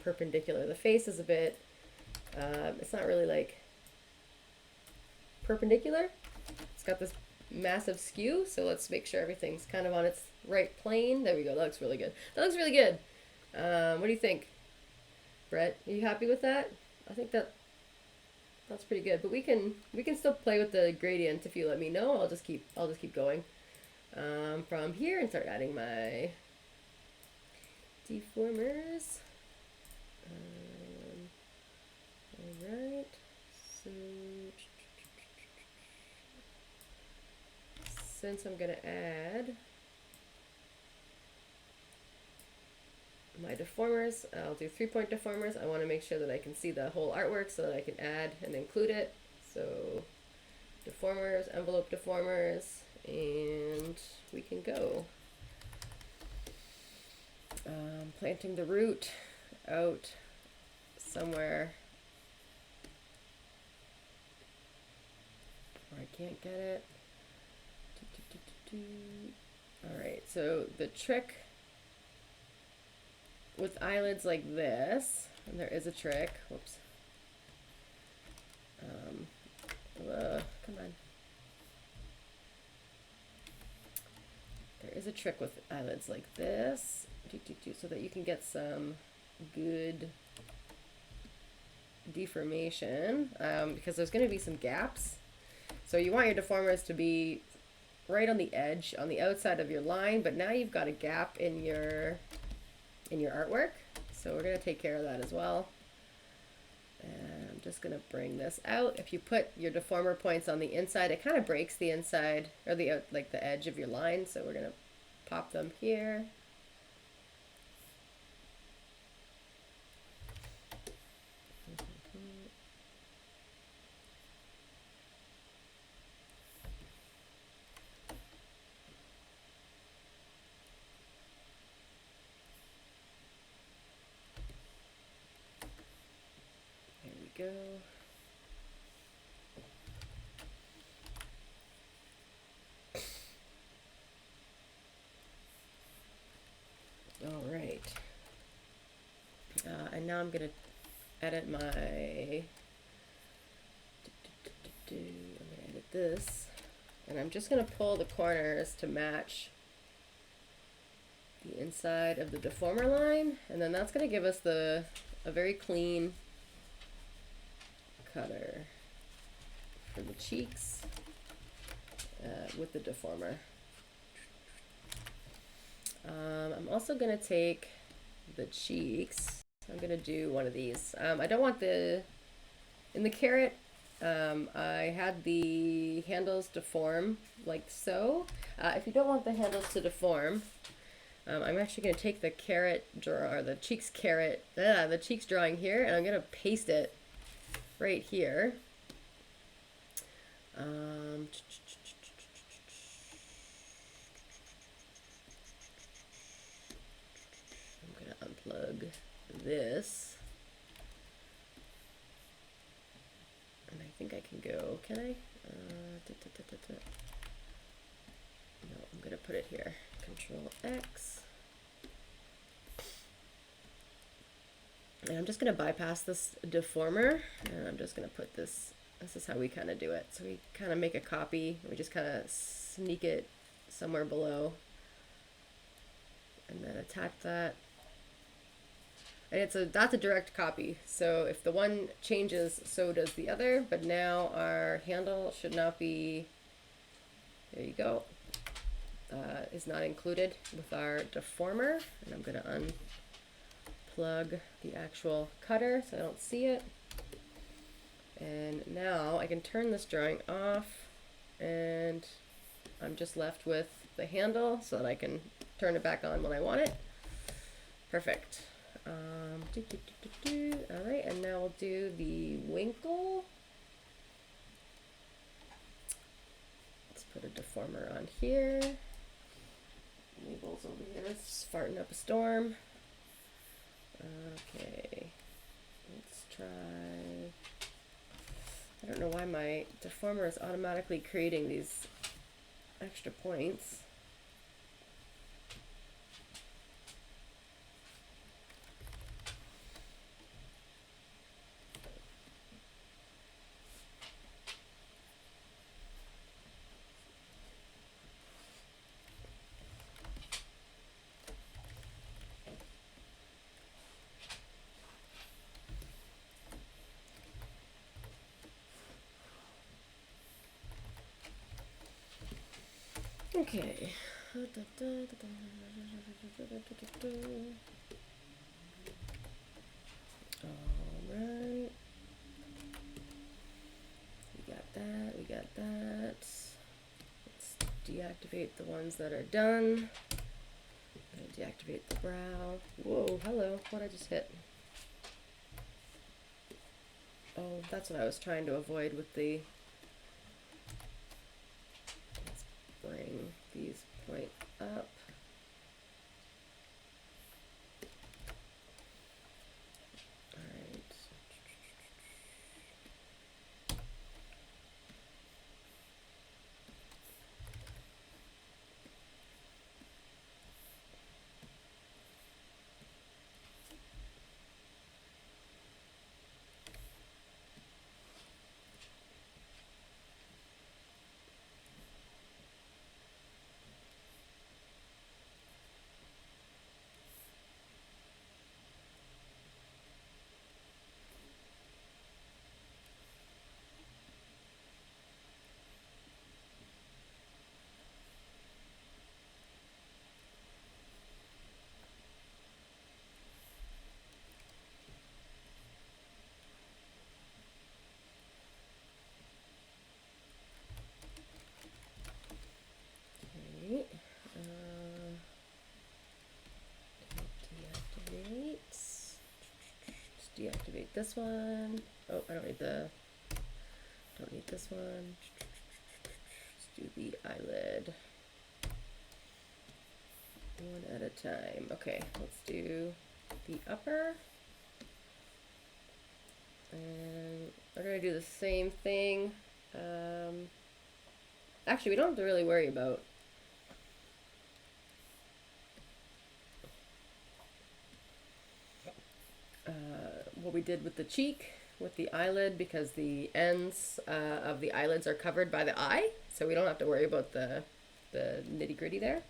perpendicular. The face is a bit, it's not really like perpendicular. It's got this massive skew, so let's make sure everything's kind of on its right plane. There we go. That looks really good. That looks really good. What do you think, Brett? Are you happy with that? I think that's pretty good. But we can still play with the gradient if you let me know. I'll just keep going from here and start adding my deformers. All right. So since I'm gonna add my deformers, I'll do 3-point deformers. I want to make sure that I can see the whole artwork so that I can add and include it. So deformers, envelope deformers, and we can go. Planting the root out somewhere where I can't get it. Alright, so the trick with eyelids like this, and there is a trick, whoops, come on. There is a trick with eyelids like this, so that you can get some good deformation, because there's going to be some gaps. So you want your deformers to be right on the edge, on the outside of your line, but now you've got a gap in your artwork. So we're going to take care of that as well. And I'm just going to bring this out. If you put your deformer points on the inside, it kind of breaks the inside, or the like the edge of your line. So we're going to pop them here. Go. All right. And now I'm going to edit my, I'm going to edit this, and I'm just going to pull the corners to match the inside of the deformer line, and then that's going to give us a very clean cutter for the cheeks with the deformer. I'm also going to take the cheeks. I'm going to do one of these. I don't want in the carrot, I had the handles deform like so. If you don't want the handles to deform, I'm actually going to take the carrot draw, or the cheeks carrot, the cheeks drawing here, and I'm going to paste it right here. I'm going to unplug this. And I think I can go, can I? No, I'm going to put it here. Control X. And I'm just going to bypass this deformer, and I'm just going to put this is how we kind of do it. So we kind of make a copy, we just kind of sneak it somewhere below, and then attach that. And that's a direct copy. So if the one changes, so does the other, but now our handle should not be, there you go, is not included with our deformer. And I'm going to unplug the actual cutter so I don't see it. And now I can turn this drawing off, and I'm just left with the handle so that I can turn it back on when I want it. Perfect. All right, and now we'll do the winkle. Let's put a deformer on here. Maybel's over here, it's farting up a storm. Okay, let's try. I don't know why my deformer is automatically creating these extra points. Okay. Alright. We got that, we got that. Let's deactivate the ones that are done. I'm gonna deactivate the brow. Whoa, hello, what I just hit? Oh, that's what I was trying to avoid with the... Bring these points up. All right. Deactivate this one. Oh, I don't need this one. Let's do the eyelid one at a time. Okay, let's do the upper. And we're gonna do the same thing. Actually, we don't have to really worry about what we did with the cheek, with the eyelid, because the ends of the eyelids are covered by the eye, so we don't have to worry about the nitty-gritty there.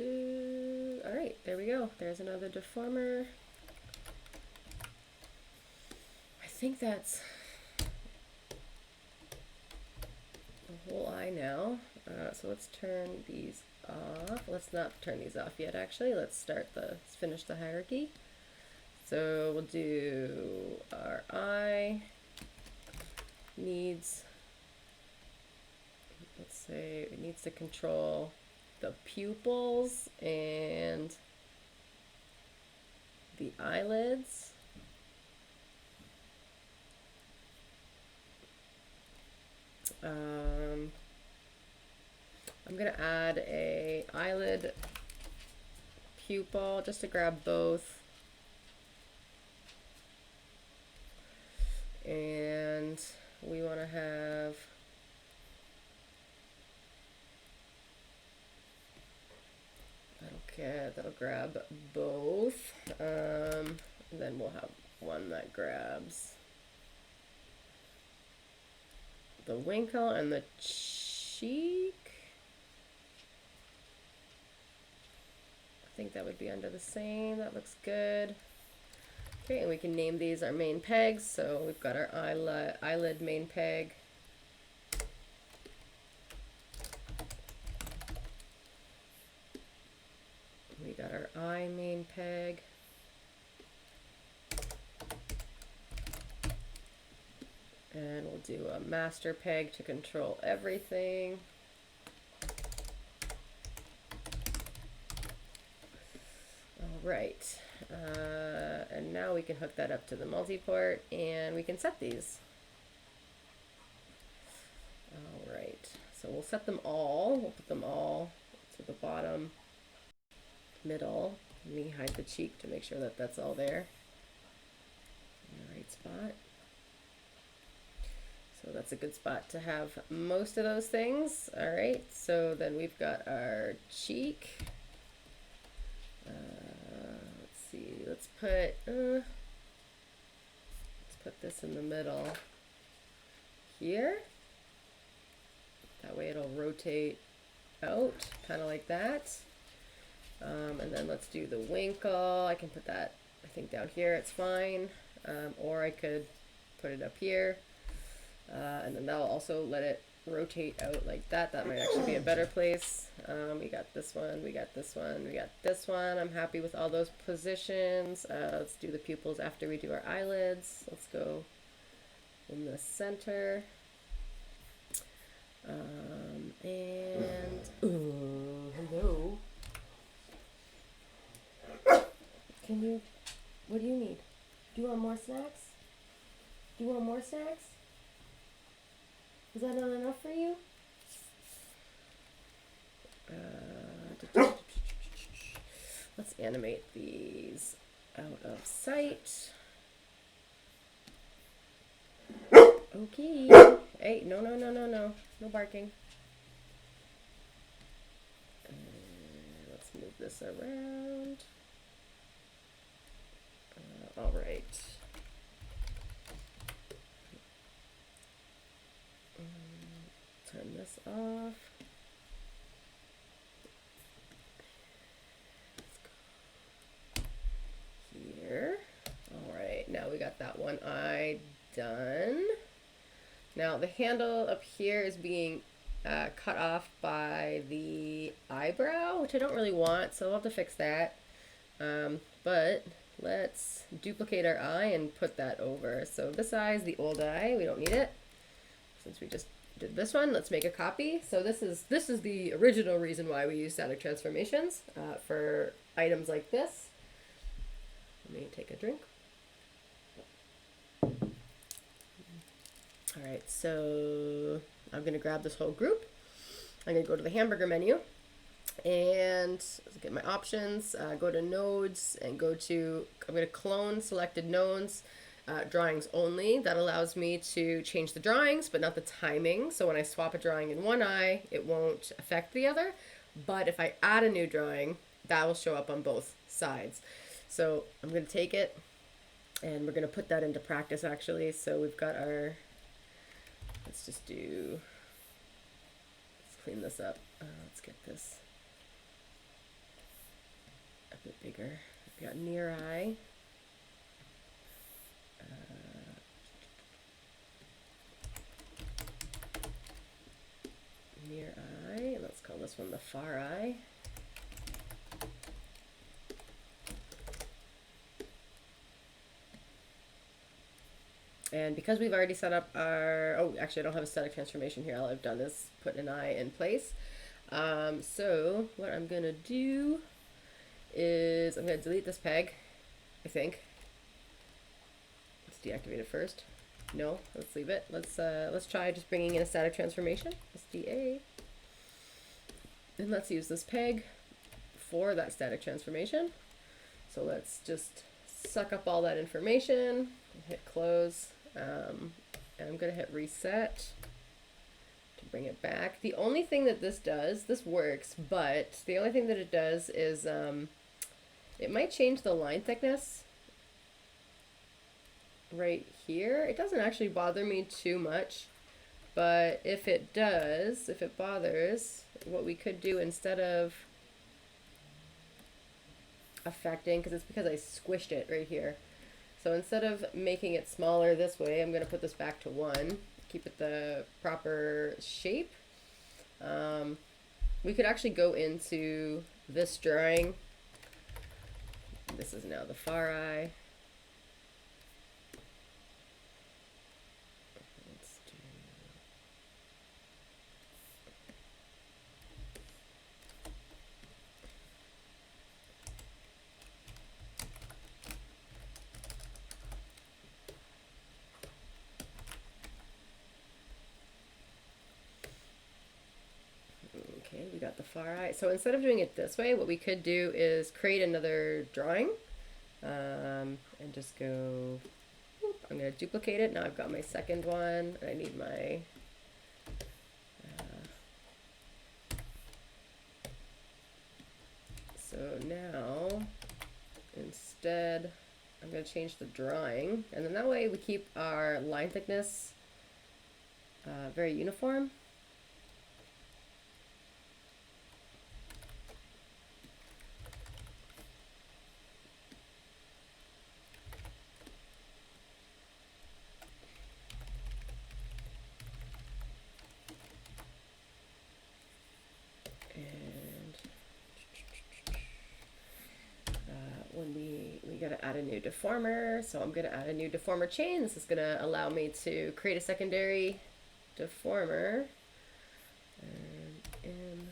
All right, there we go. There's another deformer. I think that's the whole eye now. So let's turn these off. Let's not turn these off yet, actually. Let's finish the hierarchy. So we'll do our eye needs, let's say it needs to control the pupils and the eyelids. I'm gonna add a eyelid pupil just to grab both. And we want to have that'll grab both. Then we'll have one that grabs the winkle and the cheek. I think that would be under the same. That looks good. Okay, and we can name these our main pegs. So we've got our eyelid main peg. We got our eye main peg. And we'll do a master peg to control everything. All right. And now we can hook that up to the multi-port and we can set these. All right. So we'll set them all. We'll put them all to the bottom, middle. Let me hide the cheek to make sure that that's all there in the right spot. So that's a good spot to have most of those things. All right, so then we've got our cheek. Let's see, let's put this in the middle here. That way it'll rotate out, kind of like that. And then let's do the winkle. I can put that, I think, down here, it's fine. Or I could put it up here. And then that'll also let it rotate out like that. That might actually be a better place. We got this one, we got this one, we got this one. I'm happy with all those positions. Let's do the pupils after we do our eyelids. Let's go in the center. Hello. What do you need? Do you want more snacks? Do you want more snacks? Is that not enough for you? Let's animate these out of sight. Okay. Hey, no. No barking. Let's move this around. All right. Turn this off. Let's go here. All right, now we got that one eye done. Now the handle up here is being cut off by the eyebrow, which I don't really want, so I'll have to fix that. But let's duplicate our eye and put that over. So this eye is the old eye, we don't need it. Since we just did this one, let's make a copy. So this is the original reason why we use static transformations for items like this. Let me take a drink. All right, so I'm gonna grab this whole group. I'm gonna go to the hamburger menu and get my options, go to nodes and I'm gonna clone selected nodes, drawings only. That allows me to change the drawings, but not the timing. So when I swap a drawing in one eye, it won't affect the other. But if I add a new drawing, that will show up on both sides. So I'm gonna take it and we're gonna put that into practice actually. So we've got our, let's clean this up. Let's get this bit bigger. We got near eye. Near eye. Let's call this one the far eye. And because we've already set up our, oh, actually I don't have a static transformation here. All I've done is put an eye in place. So what I'm gonna do is I'm gonna delete this peg, I think. Let's deactivate it first. No, let's leave it. Let's try just bringing in a static transformation. SDA. And let's use this peg for that static transformation. So let's just suck up all that information, hit close, and I'm gonna hit reset to bring it back. The only thing that this does, this works, but the only thing that it does is it might change the line thickness right here. It doesn't actually bother me too much, but if it does, if it bothers, what we could do instead of affecting, because it's because I squished it right here. So instead of making it smaller this way, I'm going to put this back to 1, keep it the proper shape. We could actually go into this drawing. This is now the far eye. Let's do... Okay, we got the far eye. So instead of doing it this way, what we could do is create another drawing and just go, whoop, I'm going to duplicate it. Now I've got my second one. I need my so now instead I'm going to change the drawing, and then that way we keep our line thickness very uniform. We got to add a new deformer, so I'm going to add a new deformer chain. This is going to allow me to create a secondary deformer. And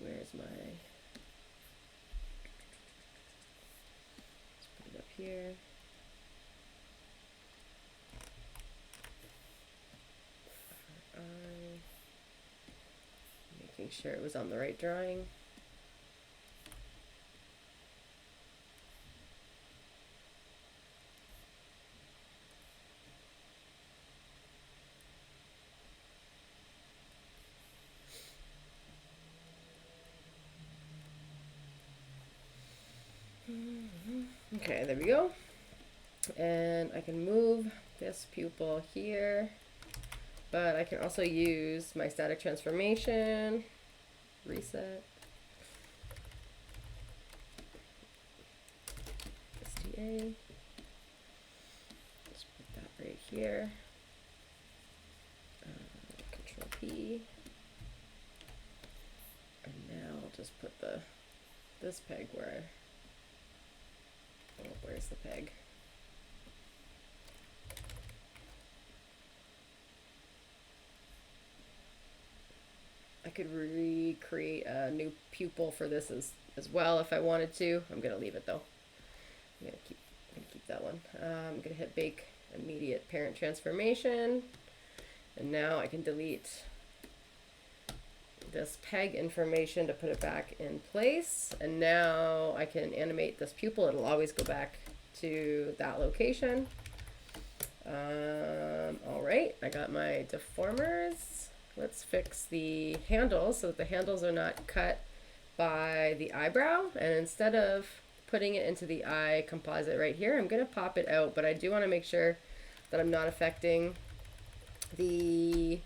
where's my... Let's put it up here. Making sure it was on the right drawing. Okay, there we go. And I can move this pupil here, but I can also use my static transformation, reset, STA, just put that right here, Control P, and now I'll just put this peg where, oh, where's the peg? I could recreate a new pupil for this as well if I wanted to. I'm gonna leave it though. I'm gonna keep that one. I'm gonna hit bake immediate parent transformation, and now I can delete this peg information to put it back in place, and now I can animate this pupil. It'll always go back to that location. All right, I got my deformers. Let's fix the handles so that the handles are not cut by the eyebrow, and instead of putting it into the eye composite right here, I'm going to pop it out, but I do want to make sure that I'm not affecting the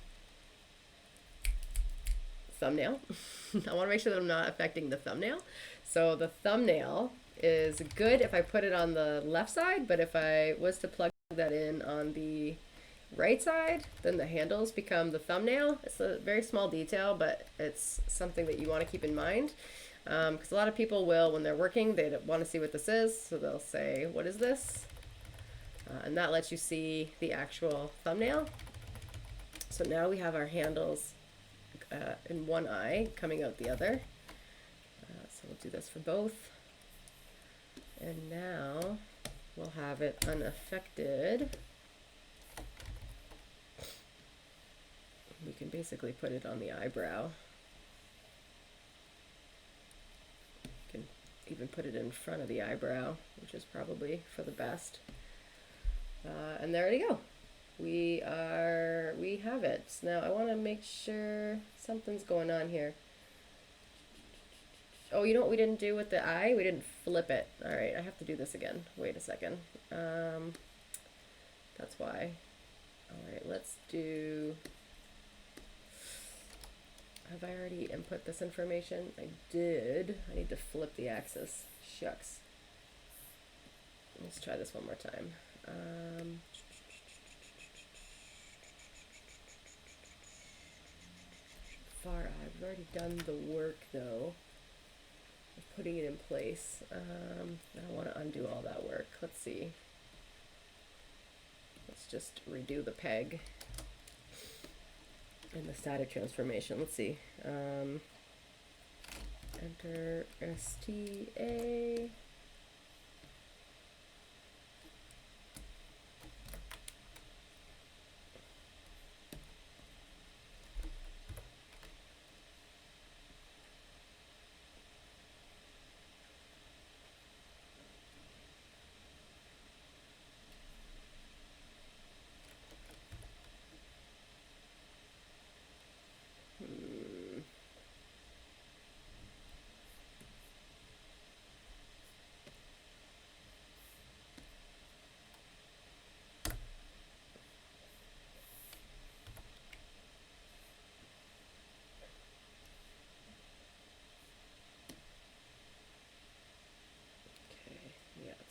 thumbnail. I want to make sure that I'm not affecting the thumbnail. So the thumbnail is good if I put it on the left side, but if I was to plug that in on the right side, then the handles become the thumbnail. It's a very small detail, but it's something that you want to keep in mind. Because a lot of people will, when they're working, they want to see what this is, so they'll say, what is this? And that lets you see the actual thumbnail. So now we have our handles in one eye coming out the other. So we'll do this for both. And now we'll have it unaffected. We can basically put it on the eyebrow. You can even put it in front of the eyebrow, which is probably for the best. And there you go. We have it. Now I want to make sure something's going on here. Oh, you know what we didn't do with the eye? We didn't flip it. All right, I have to do this again. Wait a second. That's why. All right, let's do... Have I already input this information? I did. I need to flip the axis. Shucks. Let's try this one more time. Far eye. I've already done the work though of putting it in place. I don't want to undo all that work. Let's see. Let's just redo the peg and the static transformation. Let's see. Enter STA.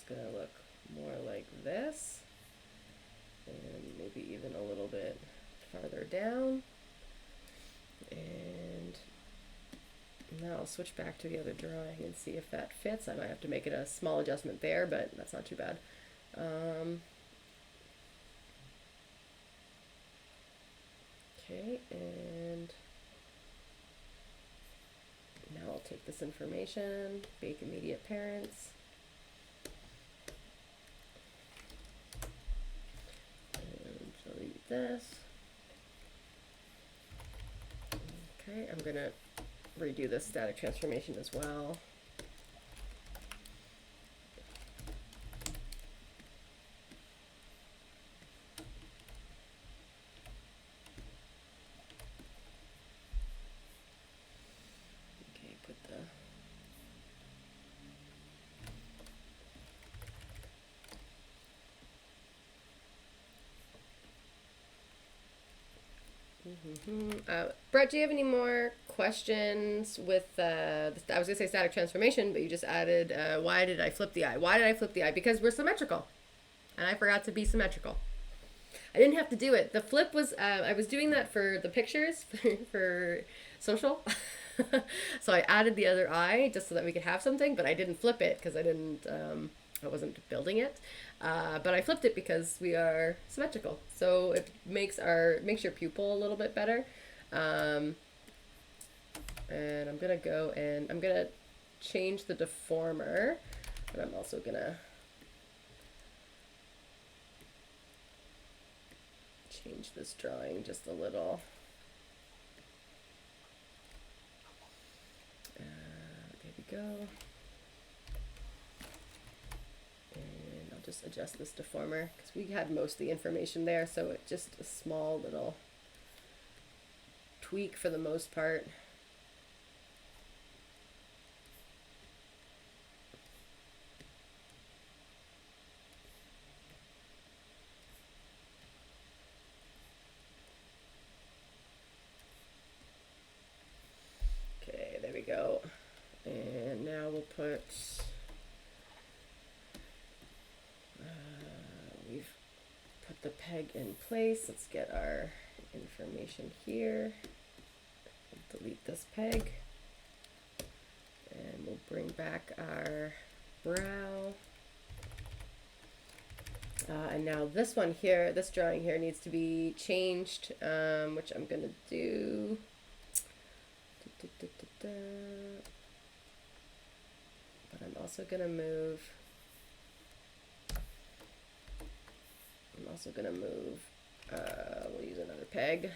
Gonna look more like this, and maybe even a little bit farther down. And now I'll switch back to the other drawing and see if that fits. I might have to make it a small adjustment there, but that's not too bad. Okay, and now I'll take this information, bake immediate parents. This. Okay, I'm gonna redo this static transformation as well. Okay, put the Brett, do you have any more questions with, I was going to say static transformation, but you just added, why did I flip the eye? Why did I flip the eye? Because we're symmetrical, and I forgot to be symmetrical. I didn't have to do it. The flip was, I was doing that for the pictures, for social. So I added the other eye just so that we could have something, but I didn't flip it because I wasn't building it. But I flipped it because we are symmetrical. So it makes your pupil a little bit better. And I'm gonna go and I'm gonna change the deformer, but I'm also gonna change this drawing just a little. There we go. And I'll just adjust this deformer because we had most of the information there, so it's just a small little tweak for the most part. put, we've put the peg in place. Let's get our information here. Delete this peg. And we'll bring back our brow. And now this one here, this drawing here needs to be changed, which I'm going to do. But I'm also going to move. We'll use another peg.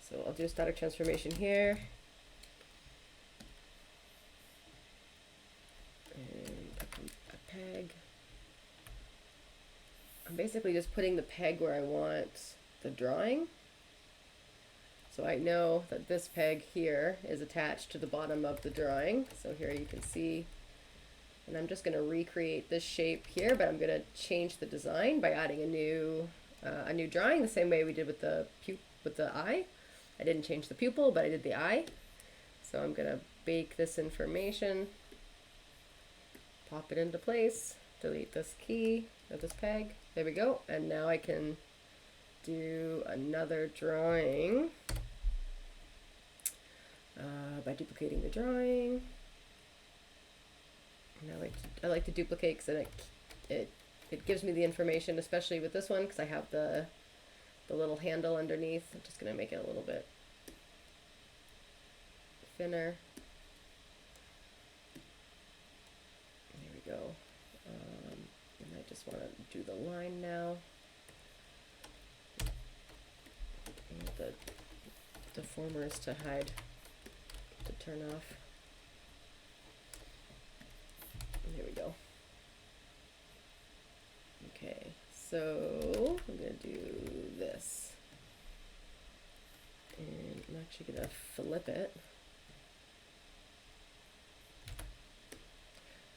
So I'll do a static transformation here. And a peg. I'm basically just putting the peg where I want the drawing. So I know that this peg here is attached to the bottom of the drawing. So here you can see, and I'm just going to recreate this shape here, but I'm going to change the design by adding a new drawing, the same way we did with the eye. I didn't change the pupil, but I did the eye. So I'm going to bake this information, pop it into place, delete this key or this peg. There we go. And now I can do another drawing by duplicating the drawing. And I like to duplicate because then it gives me the information, especially with this one, because I have the little handle underneath. I'm just going to make it a little bit thinner. There we go. And I just want to do the line now. And the deformers to hide, to turn off. There we go. Okay, so I'm going to do this. And I'm actually going to flip it,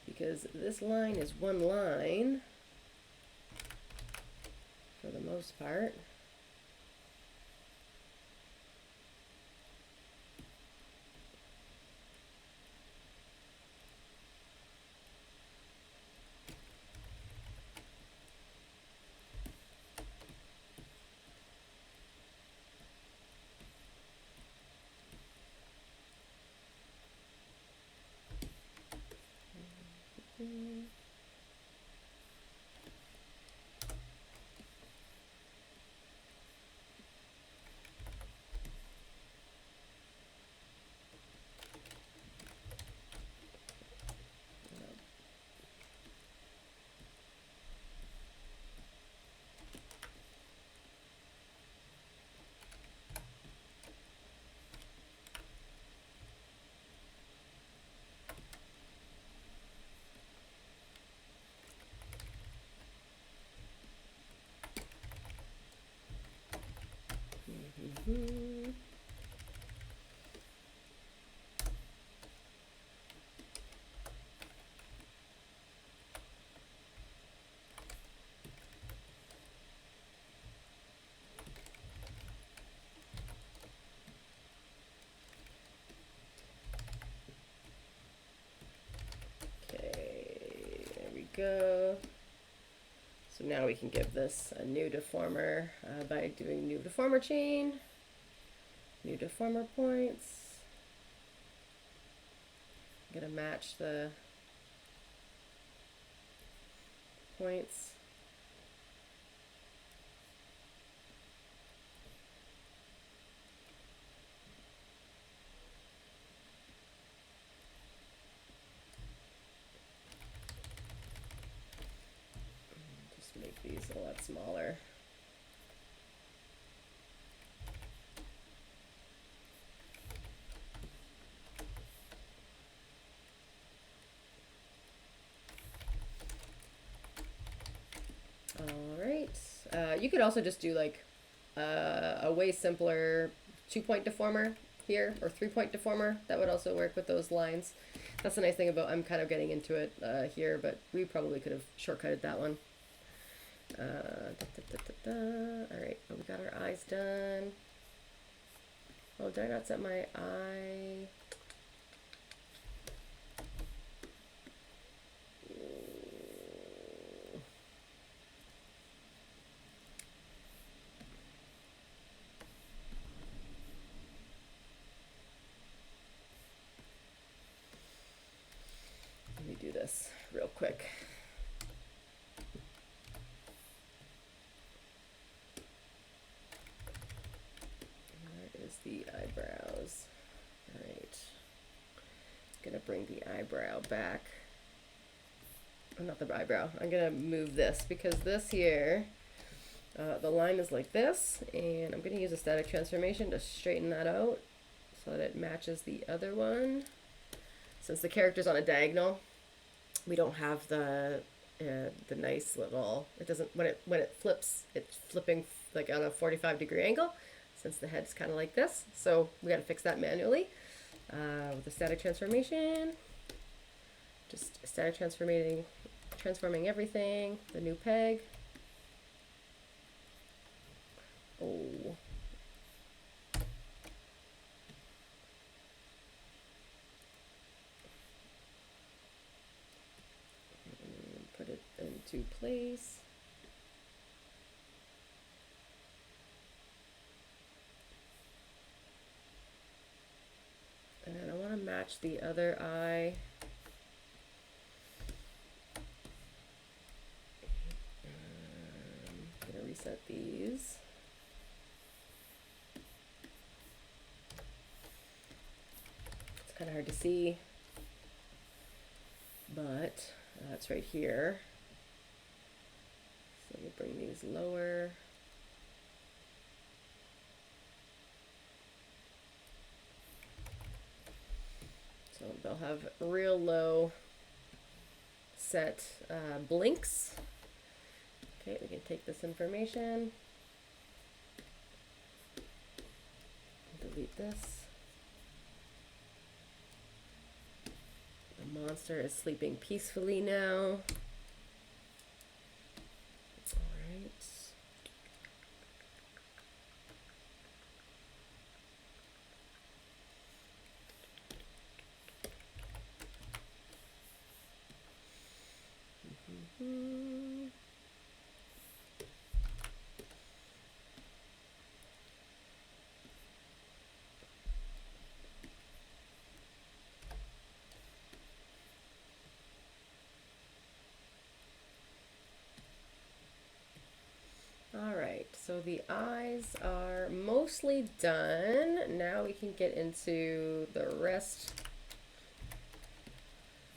because this line is one line for the most part. Go. So now we can give this a new deformer by doing new deformer chain, new deformer points. I'm going to match the points. Make these a lot smaller. All right. You could also just do like a way simpler 2-point deformer here, or 3-point deformer. That would also work with those lines. That's the nice thing about, I'm kind of getting into it here, but we probably could have shortcutted that one. Alright, we got our eyes done. Oh, did I not set my eye? the eyebrows. All right. Gonna bring the eyebrow back. Oh, not the eyebrow. I'm gonna move this because this here, the line is like this, and I'm gonna use a static transformation to straighten that out so that it matches the other one. Since the character's on a diagonal, we don't have the nice little. It doesn't when it flips. It's flipping like on a 45-degree angle, since the head's kind of like this. So we got to fix that manually with the static transformation. Just static transforming everything. The new peg. Oh. Put it into place. And I want to match the other eye. I'm going to reset these. It's kind of hard to see, but it's right here. So we'll bring these lower. So they'll have real low set blinks. Okay, we can take this information, delete this. The monster is sleeping peacefully now. Alright, so the eyes are mostly done. Now we can get into the rest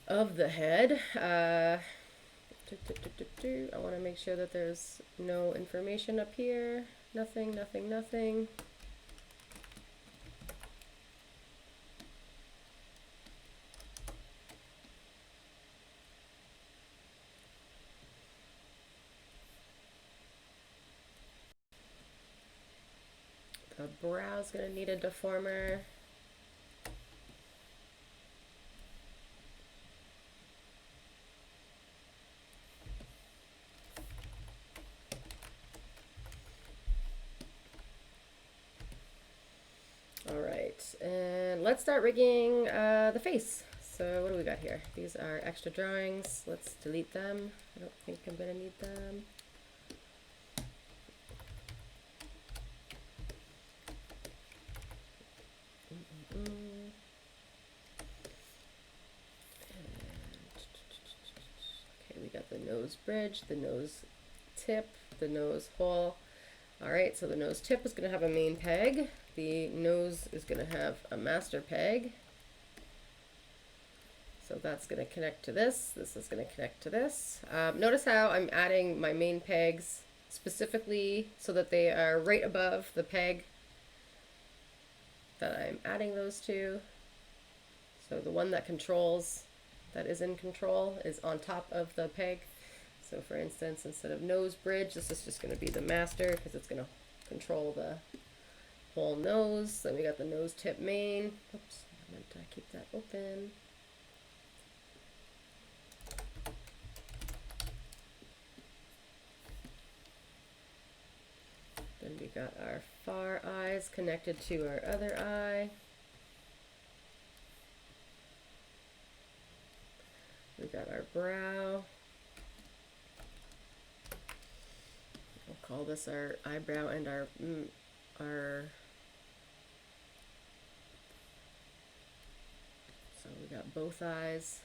of the head. I want to make sure that there's no information up here. Nothing, nothing, nothing. The brow's gonna need a deformer. All right, and let's start rigging the face. So what do we got here? These are extra drawings. Let's delete them. I don't think I'm gonna need them. Okay, we got the nose bridge, the nose tip, the nose hole. All right, so the nose tip is going to have a main peg. The nose is going to have a master peg. So that's going to connect to this. This is going to connect to this. Notice how I'm adding my main pegs specifically so that they are right above the peg that I'm adding those to. So the one that controls, that is in control, is on top of the peg. So for instance, instead of nose bridge, this is just going to be the master because it's going to control the whole nose. Then we got the nose tip main. Oops, I meant to keep that open. Then we got our far eyes connected to our other eye. We got our brow. We'll call this our eyebrow and our so we got both eyes.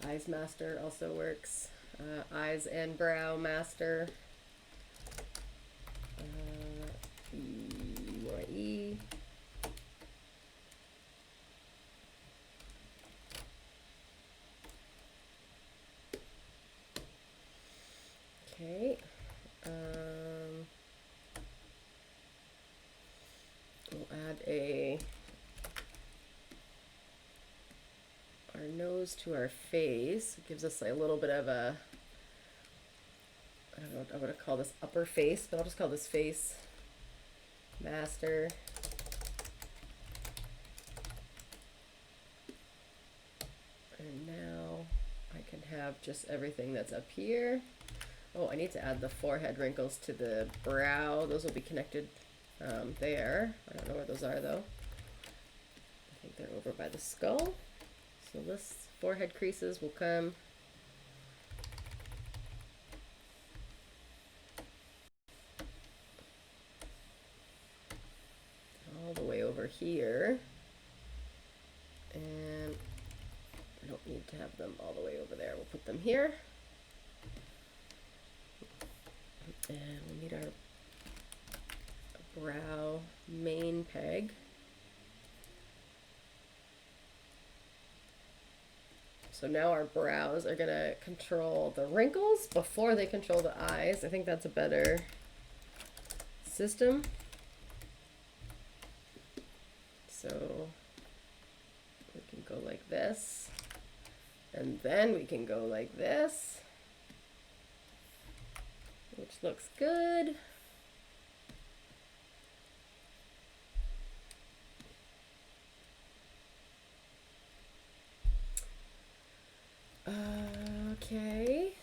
Eyes master also works. eyes and brow master. E. Okay. We'll add our nose to our face. It gives us a little bit of a, I don't know what I want to call this, upper face, but I'll just call this face master. And now I can have just everything that's up here. Oh, I need to add the forehead wrinkles to the brow. Those will be connected there. I don't know where those are though. I think they're over by the skull. So this forehead creases will come all the way over here. And I don't need to have them all the way over there. We'll put them here. And we need our brow main peg. So now our brows are gonna control the wrinkles before they control the eyes. I think that's a better system. So we can go like this, and then we can go like this, which looks good. Okay.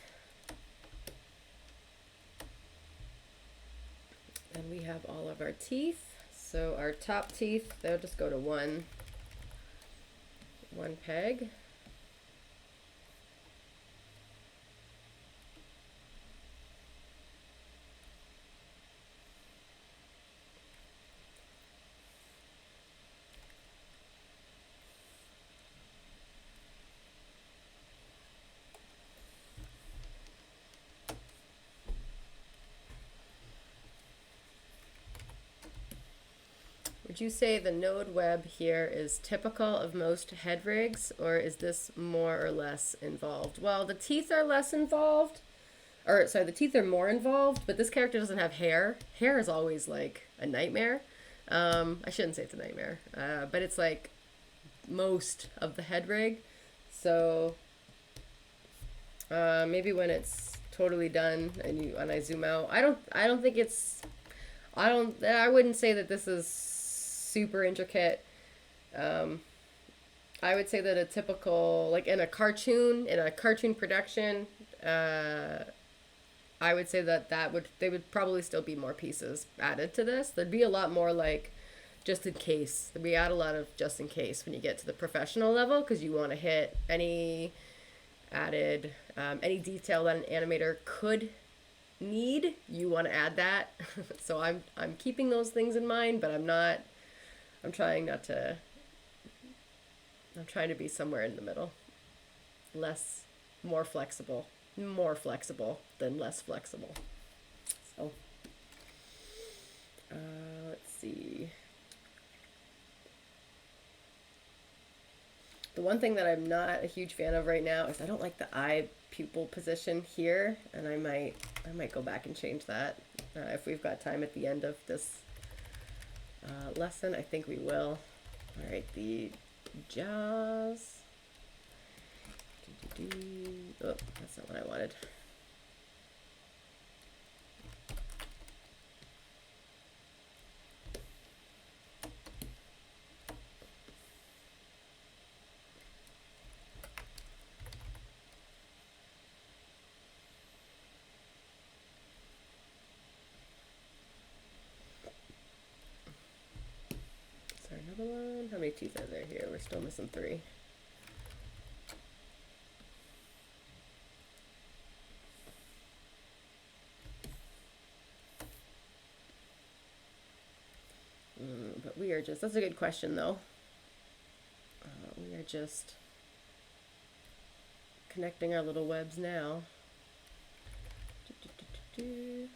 And we have all of our teeth. So our top teeth, they'll just go to one peg. Would you say the node web here is typical of most head rigs, or is this more or less involved? Well, the teeth are less involved, or sorry, the teeth are more involved, but this character doesn't have hair. Hair is always like a nightmare. I shouldn't say it's a nightmare, but it's like most of the head rig. So maybe when it's totally done and I zoom out, I don't think it's, I wouldn't say that this is super intricate. I would say that a typical, like in a cartoon production, I would say that they would probably still be more pieces added to this. There'd be a lot more like just in case. We add a lot of just in case when you get to the professional level, because you want to hit any added, any detail that an animator could need, you want to add that. So I'm keeping those things in mind, but I'm trying to be somewhere in the middle. More flexible than less flexible. So, let's see. The one thing that I'm not a huge fan of right now is I don't like the eye pupil position here, and I might go back and change that if we've got time at the end of this lesson. I think we will. All right, the jaws. Oh, that's not what I wanted. Another one. How many teeth are there here? We're still missing 3. But we are just, that's a good question though. We are just connecting our little webs now. do.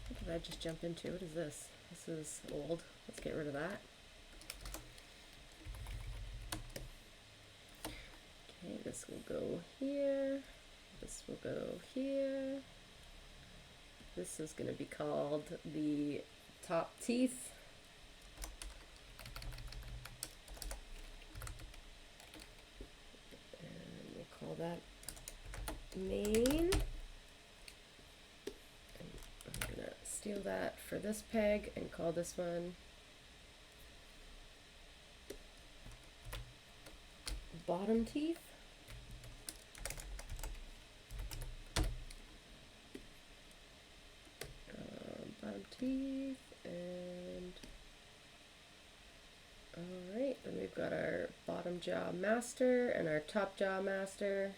What did I just jump into? What is this? This is old. Let's get rid of that. Okay, this will go here. This will go here. This is going to be called the top teeth. And we'll call that main. And I'm going to steal that for this peg and call this one bottom teeth. Bottom teeth, and alright, then we've got our bottom jaw master and our top jaw master.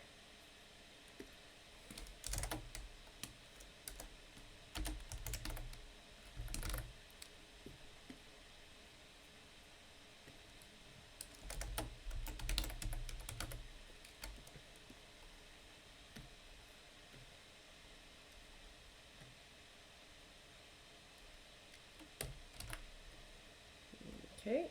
Okay.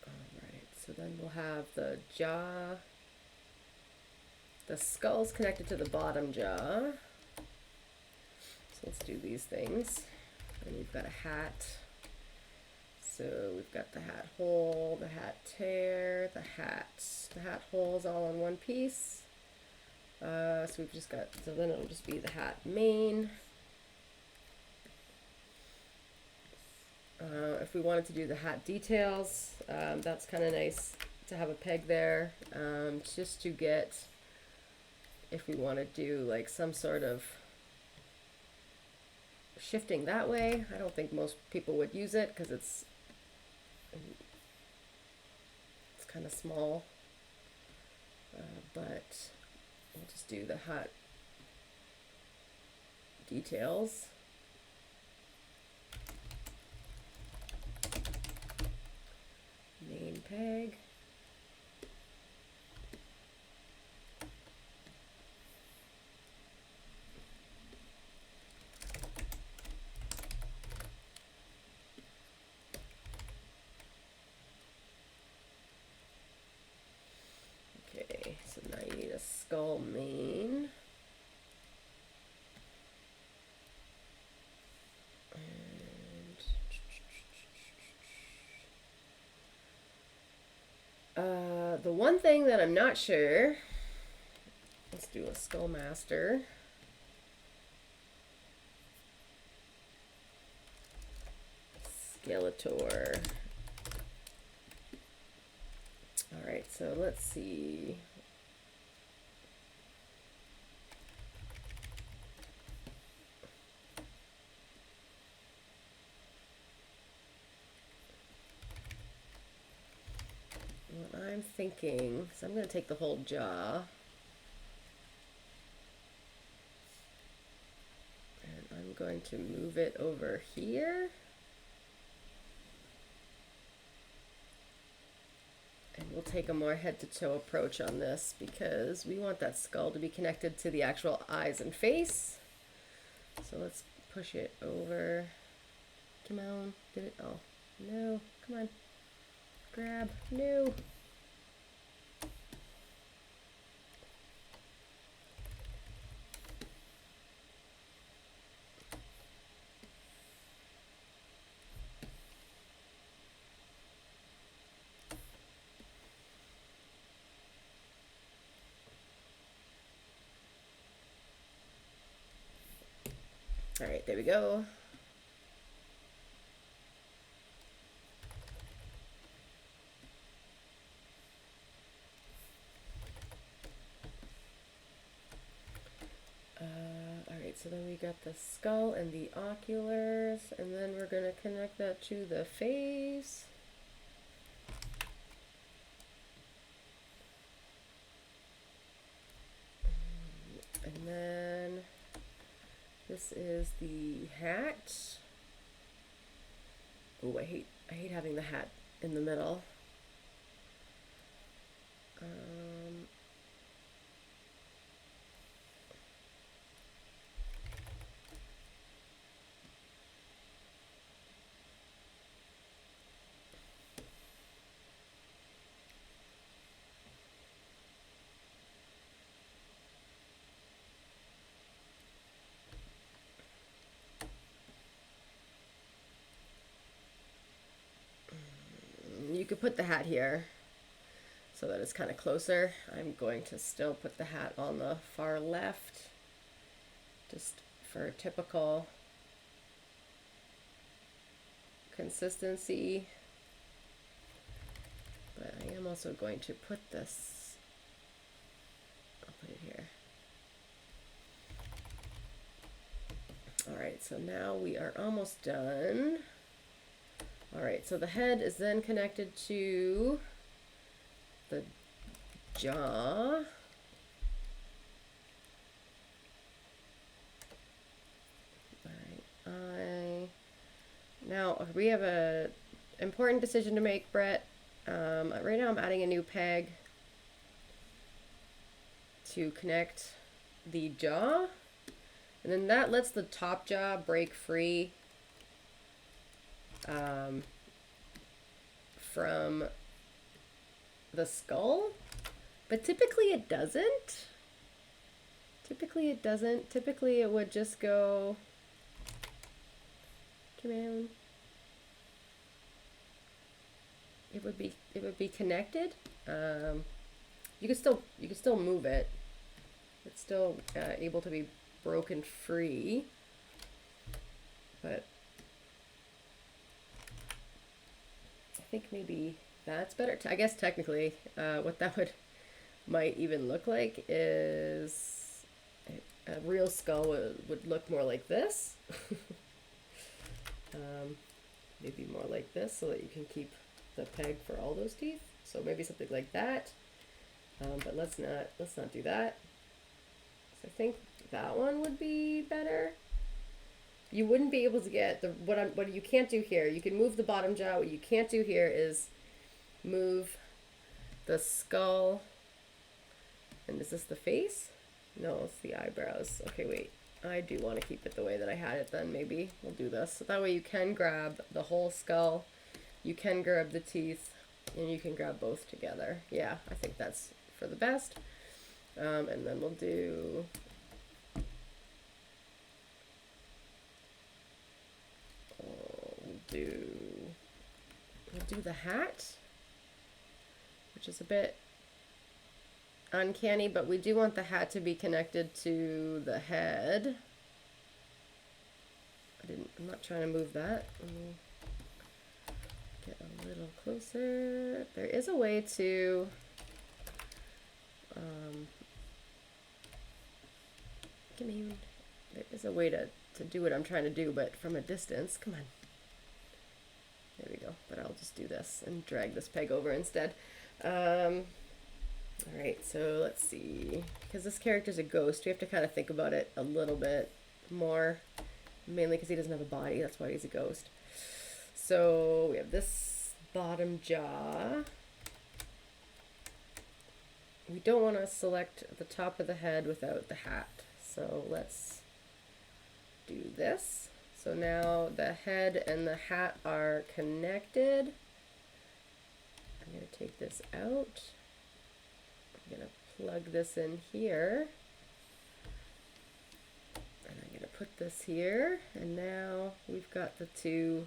Alright, so then we'll have the jaw, the skull's connected to the bottom jaw. So let's do these things. And we've got a hat. So we've got the hat hole, the hat tear, the hat holes all in one piece. So we've just got, so then it'll just be the hat main. If we wanted to do the hat details, that's kind of nice to have a peg there, just to get, if we want to do like some sort of shifting that way. I don't think most people would use it because it's kind of small, but we'll just do the hat details. Main peg. Okay, so now you need a skull main. The one thing that I'm not sure, let's do a skull master. Skeletor. All right, so let's see. What I'm thinking, so I'm going to take the whole jaw. And I'm going to move it over here. And we'll take a more head-to-toe approach on this because we want that skull to be connected to the actual eyes and face. So let's push it over. Come on, did it? Oh, no, come on. Grab, no. All right, there we go. so then we got the skull and the oculars, and then we're going to connect that to the face. And then this is the hat. Oh, I hate having the hat in the middle. You could put the hat here so that it's kind of closer. I'm going to still put the hat on the far left, just for typical consistency. But I am also going to put this, I'll put it here. All right, so now we are almost done. All right, so the head is then connected to the jaw. All right, now we have a important decision to make, Brett. Right now I'm adding a new peg to connect the jaw, and then that lets the top jaw break free from the skull, but typically it doesn't. Typically it would just go, come on. It would be connected. You could still move it. It's still able to be broken free, but I think maybe that's better. I guess technically, what that might even look like is a real skull would look more like this. Maybe more like this, so that you can keep the peg for all those teeth. So maybe something like that. But let's not do that. So I think that one would be better. You wouldn't be able to get what you can't do here. You can move the bottom jaw. What you can't do here is move the skull. And is this the face? No, it's the eyebrows. Okay, wait. I do want to keep it the way that I had it then. Maybe we'll do this. So that way you can grab the whole skull, you can grab the teeth, and you can grab both together. Yeah, I think that's for the best. And then we'll do the hat, which is a bit uncanny, but we do want the hat to be connected to the head. I'm not trying to move that. Let me get a little closer. There is a way to there is a way to do what I'm trying to do, but from a distance. Come on. There we go. But I'll just do this and drag this peg over instead. All right, so let's see. Because this character's a ghost, we have to kind of think about it a little bit more. Mainly because he doesn't have a body, that's why he's a ghost. So we have this bottom jaw. We don't want to select the top of the head without the hat. So let's do this. So now the head and the hat are connected. I'm going to take this out. I'm going to plug this in here. And I'm going to put this here. And now we've got the two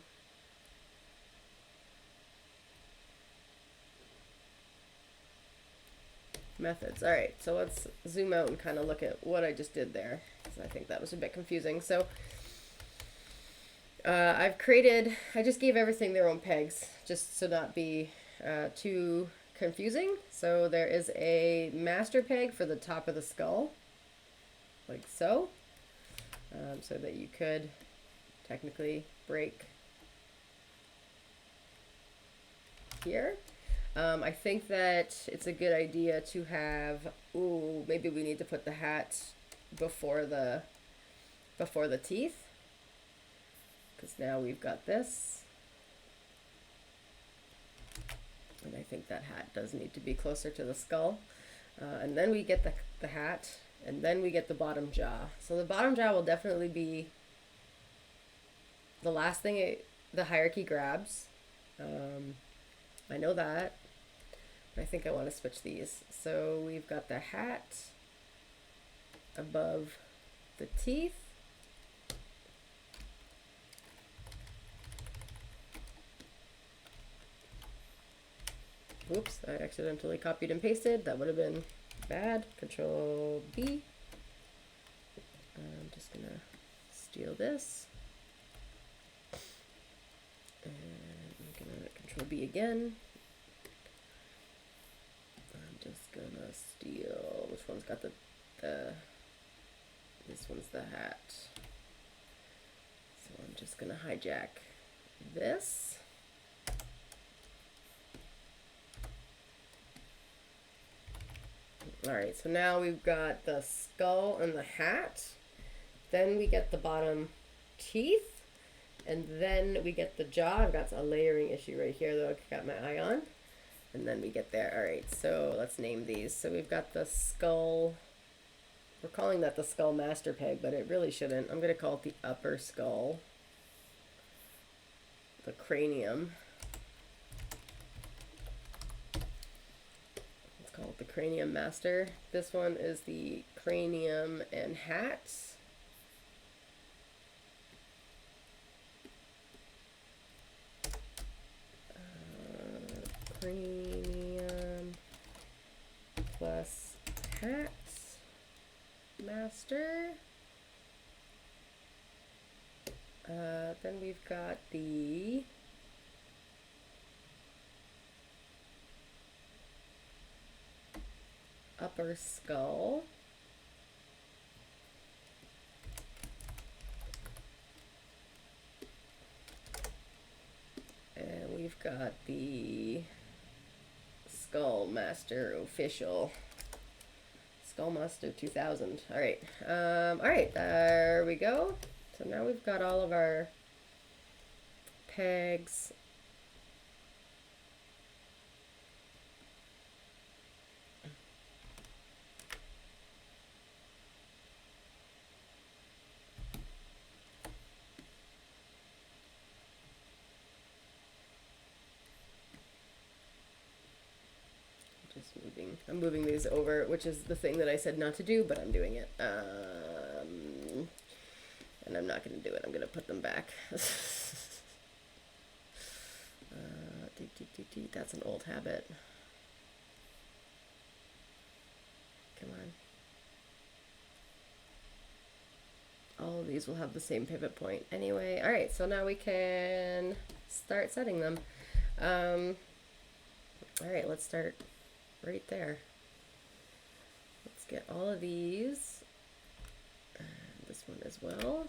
methods. All right, so let's zoom out and kind of look at what I just did there, because I think that was a bit confusing. So I just gave everything their own pegs, just to not be too confusing. So there is a master peg for the top of the skull, like so. so that you could technically break here. I think that it's a good idea to have, ooh, maybe we need to put the hat before the teeth, because now we've got this. And I think that hat does need to be closer to the skull. And then we get the hat, and then we get the bottom jaw. So the bottom jaw will definitely be the last thing the hierarchy grabs. I know that. I think I want to switch these. So we've got the hat above the teeth. Oops, I accidentally copied and pasted. That would have been bad. Control B. I'm just gonna steal this. And I'm gonna Control B again. I'm just gonna steal, which one's got the this one's the hat. So I'm just gonna hijack this. Alright, so now we've got the skull and the hat. Then we get the bottom teeth. And then we get the jaw. I've got a layering issue right here that I've got my eye on. And then we get there. Alright, so let's name these. So we've got the skull. We're calling that the skull master peg, but it really shouldn't. I'm going to call it the upper skull. The cranium. Call it the cranium master. This one is the cranium and hats. Cranium plus hats master. Then we've got the upper skull. And we've got the Skull Master official. Skull Master 2000. Alright. Alright, there we go. So now we've got all of our pegs. I'm moving these over, which is the thing that I said not to do, but I'm doing it. And I'm not going to do it. I'm going to put them back. That's an old habit. Come on. All of these will have the same pivot point anyway. All right, so now we can start setting them. All right, let's start right there. Let's get all of these, and this one as well,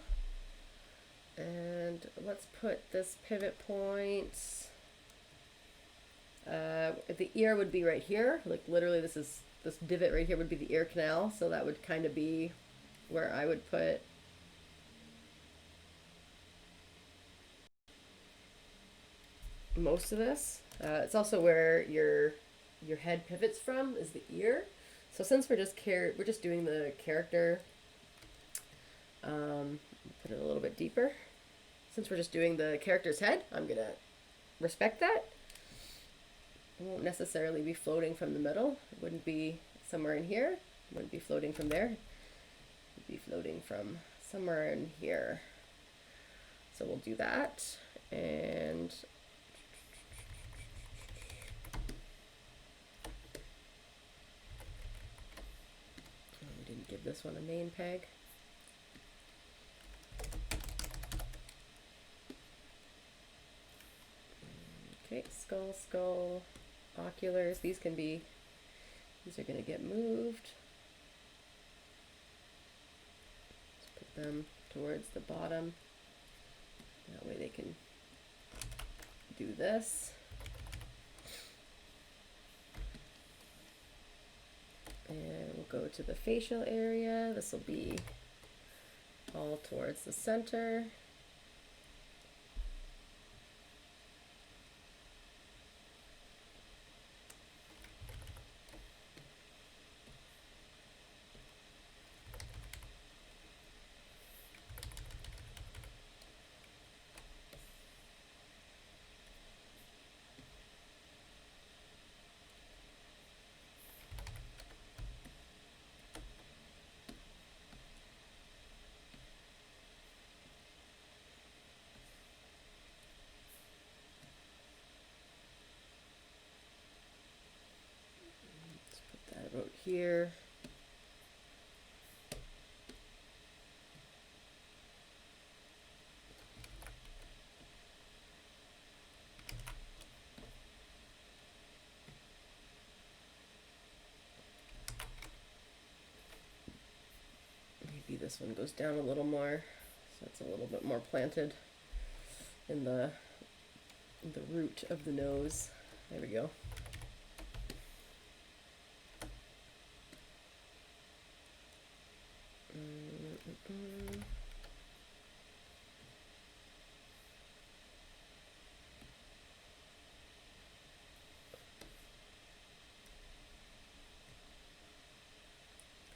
and let's put this pivot point, the ear would be right here, like literally this divot right here would be the ear canal, so that would kind of be where I would put most of this. It's also where your head pivots from, is the ear. So since we're just doing the character, put it a little bit deeper. Since we're just doing the character's head, I'm gonna respect that. It won't necessarily be floating from the middle. It wouldn't be somewhere in here. It wouldn't be floating from there. It would be floating from somewhere in here. So we'll do that, and give this one a main peg. Okay, skull, oculars. These are going to get moved. Let's put them towards the bottom. That way they can do this. And we'll go to the facial area. This will be all towards the center. About here. Maybe this one goes down a little more, so it's a little bit more planted in the root of the nose. There we go.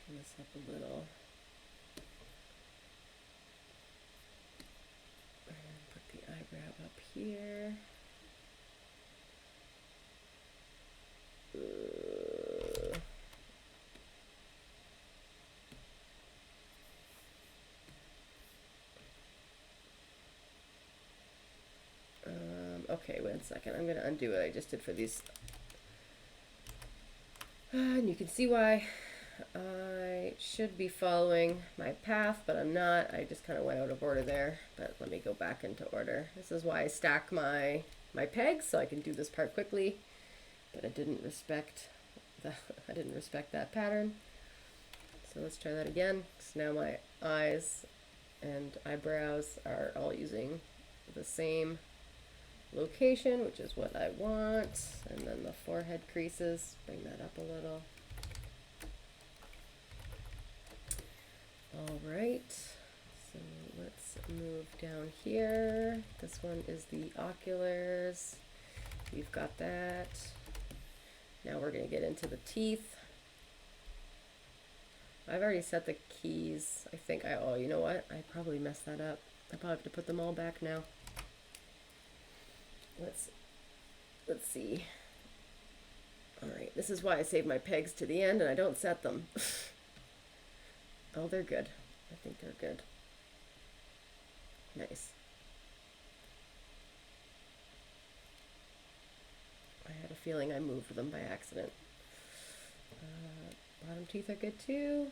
Bring this up a little. And put the eyebrow up here. Okay, wait a second. I'm going to undo what I just did for these. And you can see why I should be following my path, but I'm not. I just kind of went out of order there. But let me go back into order. This is why I stack my pegs, so I can do this part quickly. But I didn't respect that pattern. So let's try that again. So now my eyes and eyebrows are all using the same location, which is what I want. And then the forehead creases, bring that up a little. All right, so let's move down here. This one is the oculars. We've got that. Now we're going to get into the teeth. I've already set the keys. I think oh, you know what? I probably messed that up. I probably have to put them all back now. Let's see. All right, this is why I save my pegs to the end and I don't set them. Oh, they're good. I think they're good. Nice. I had a feeling I moved them by accident. Bottom teeth are good too.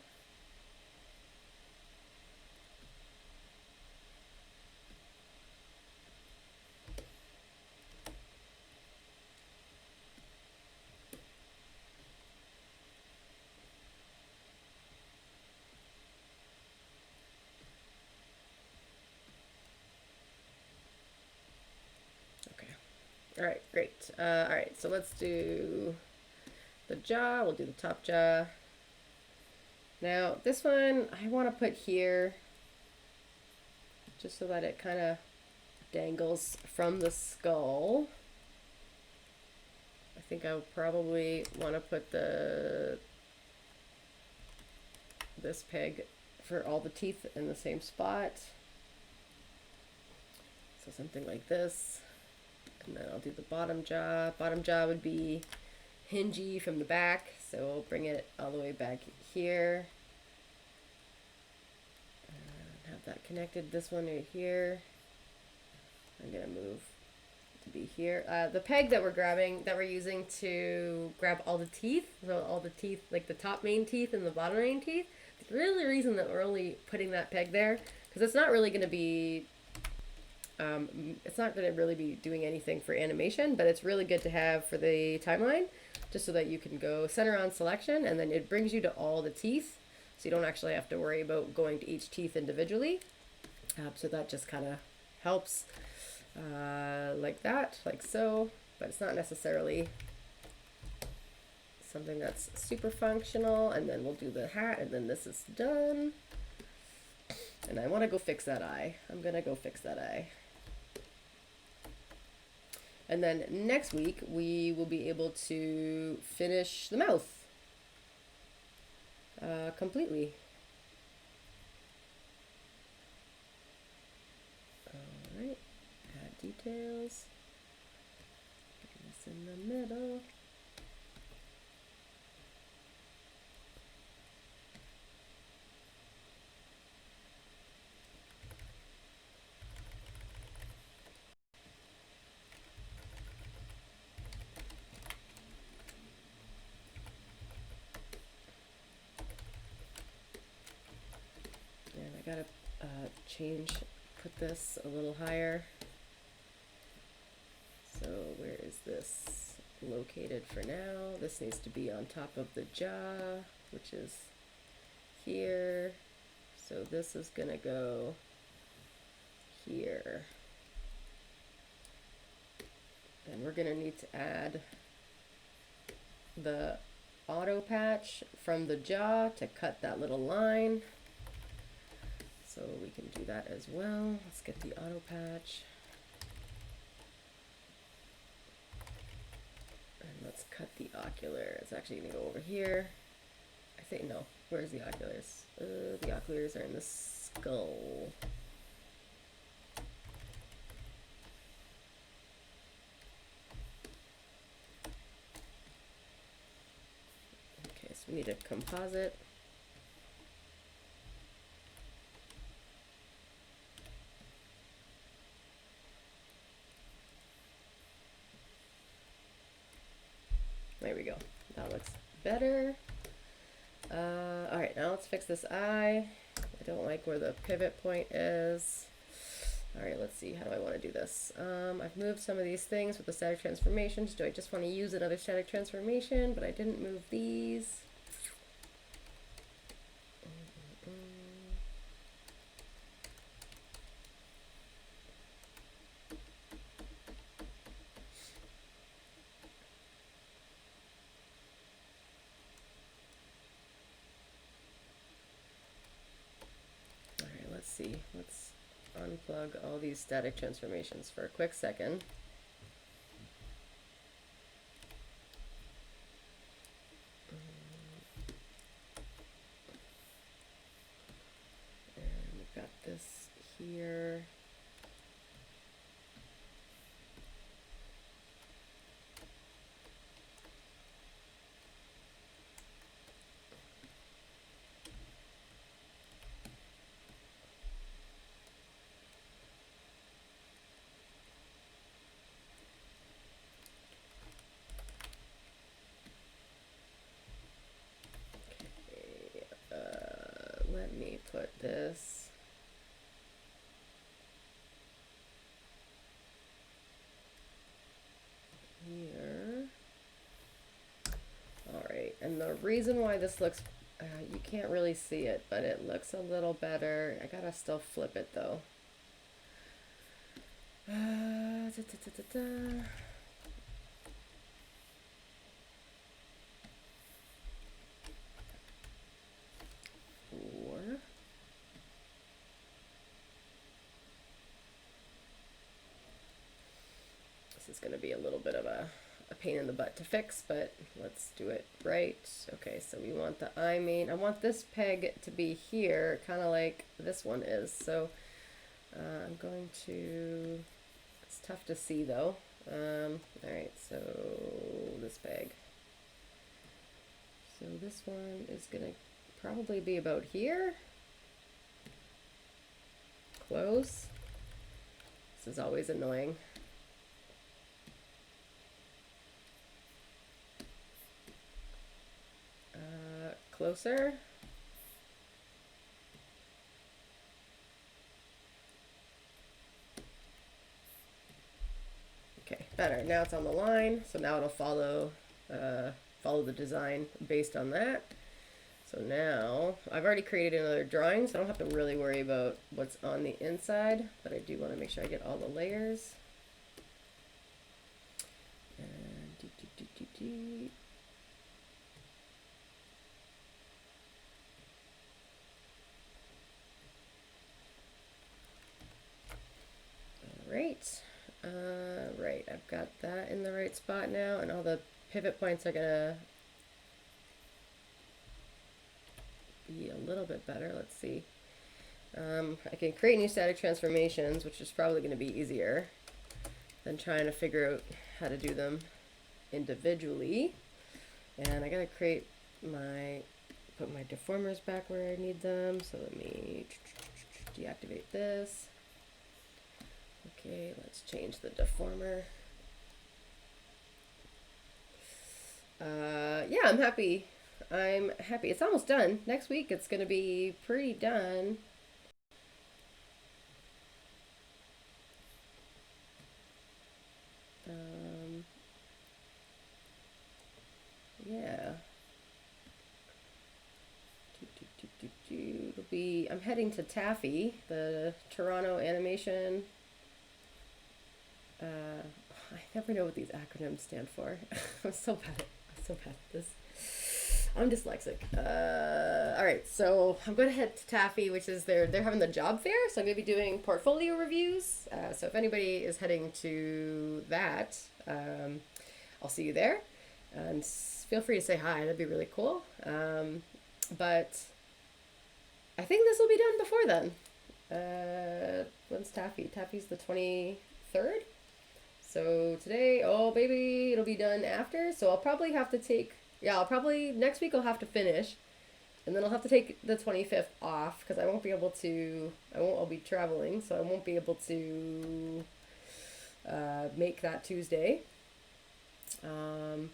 All right, great. All right, so let's do the jaw. We'll do the top jaw. Now, this one I want to put here just so that it kind of dangles from the skull. I think I'll probably want to put this peg for all the teeth in the same spot. So something like this. And then I'll do the bottom jaw. Bottom jaw would be hingy from the back, so we'll bring it all the way back here. And have that connected. This one right here. I'm gonna move to be here. The peg that we're using to grab all the teeth, so all the teeth, like the top main teeth and the bottom main teeth. The really reason that we're only putting that peg there, because it's not really gonna be doing anything for animation, but it's really good to have for the timeline, just so that you can go center on selection, and then it brings you to all the teeth. so you don't actually have to worry about going to each teeth individually. So that just kind of helps like that, like so, but it's not necessarily something that's super functional. And then we'll do the hat, and then this is done. And I want to go fix that eye. I'm gonna go fix that eye. And then next week we will be able to finish the mouth completely. All right, add details. Get this in the middle. And I gotta put this a little higher. So where is this located for now? This needs to be on top of the jaw, which is here. So this is gonna go here. And we're gonna need to add the auto patch from the jaw to cut that little line. So we can do that as well. Let's get the auto patch. And let's cut the ocular. It's actually gonna go over here. I think, no, where's the oculars? The oculars are in the skull. Okay, so we need a composite. There we go. That looks better. All right, now let's fix this eye. I don't like where the pivot point is. All right, let's see. How do I want to do this? I've moved some of these things with the static transformations. Do I just want to use another static transformation? But I didn't move these. See, let's unplug all these static transformations for a quick second. And we've got this here. Let me put this here. All right, and the reason why this looks, you can't really see it, but it looks a little better. I gotta still flip it though. This is going to be a little bit of a pain in the butt to fix, but let's do it right. Okay, so we want the eye main. I want this peg to be here, kind of like this one is. So I'm going to, it's tough to see though. All right, so this peg. So this one is going to probably be about here. Close. This is always annoying. Closer. Okay, better. Now it's on the line, so now it'll follow the design based on that. So now, I've already created another drawing, so I don't have to really worry about what's on the inside, but I do want to make sure I get all the layers. And Alright. Right, I've got that in the right spot now, and all the pivot points are gonna be a little bit better. Let's see. I can create new static transformations, which is probably going to be easier than trying to figure out how to do them individually. And I got to put my deformers back where I need them. So let me deactivate this. Okay, let's change the deformer. Yeah, I'm happy. It's almost done. Next week it's going to be pretty done. Yeah. It'll be, I'm heading to Taffy, the Toronto animation. I never know what these acronyms stand for. I'm so bad at this. I'm dyslexic. All right, so I'm going to head to Taffy, which is they're having the job fair, so I'm going to be doing portfolio reviews. So if anybody is heading to that, I'll see you there, and feel free to say hi. That'd be really cool. But I think this will be done before then. When's Taffy? Taffy's the 23rd. So today, oh baby, it'll be done after. So I'll probably have to take. Yeah, next week I'll have to finish, and then I'll have to take the 25th off because I won't be able to, I'll be traveling, so I won't be able to make that Tuesday. But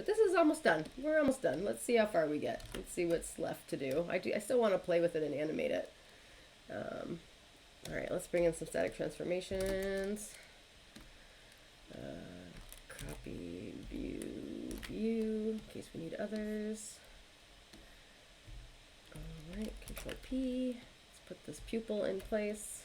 this is almost done. We're almost done. Let's see how far we get. Let's see what's left to do. I still want to play with it and animate it. All right, let's bring in some static transformations. Copy, view, in case we need others. All right, Control P. Let's put this pupil in place.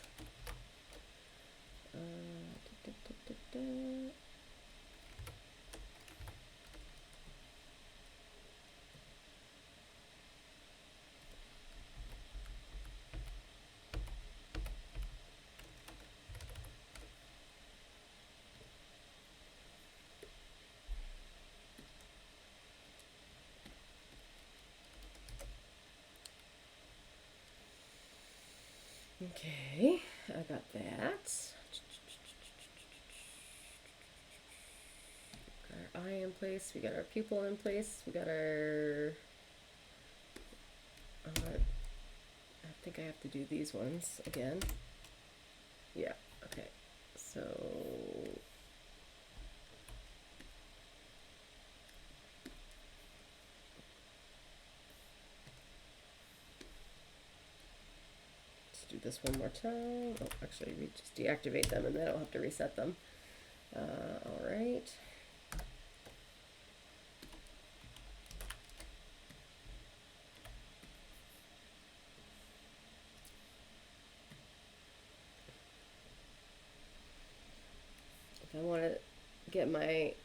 Okay, I got that. Got our eye in place. We got our pupil in place. We got our. I think I have to do these ones again. Yeah. Okay. So. Do this one more time. Oh, actually, we just deactivate them and then I'll have to reset them. All right. If I want to get my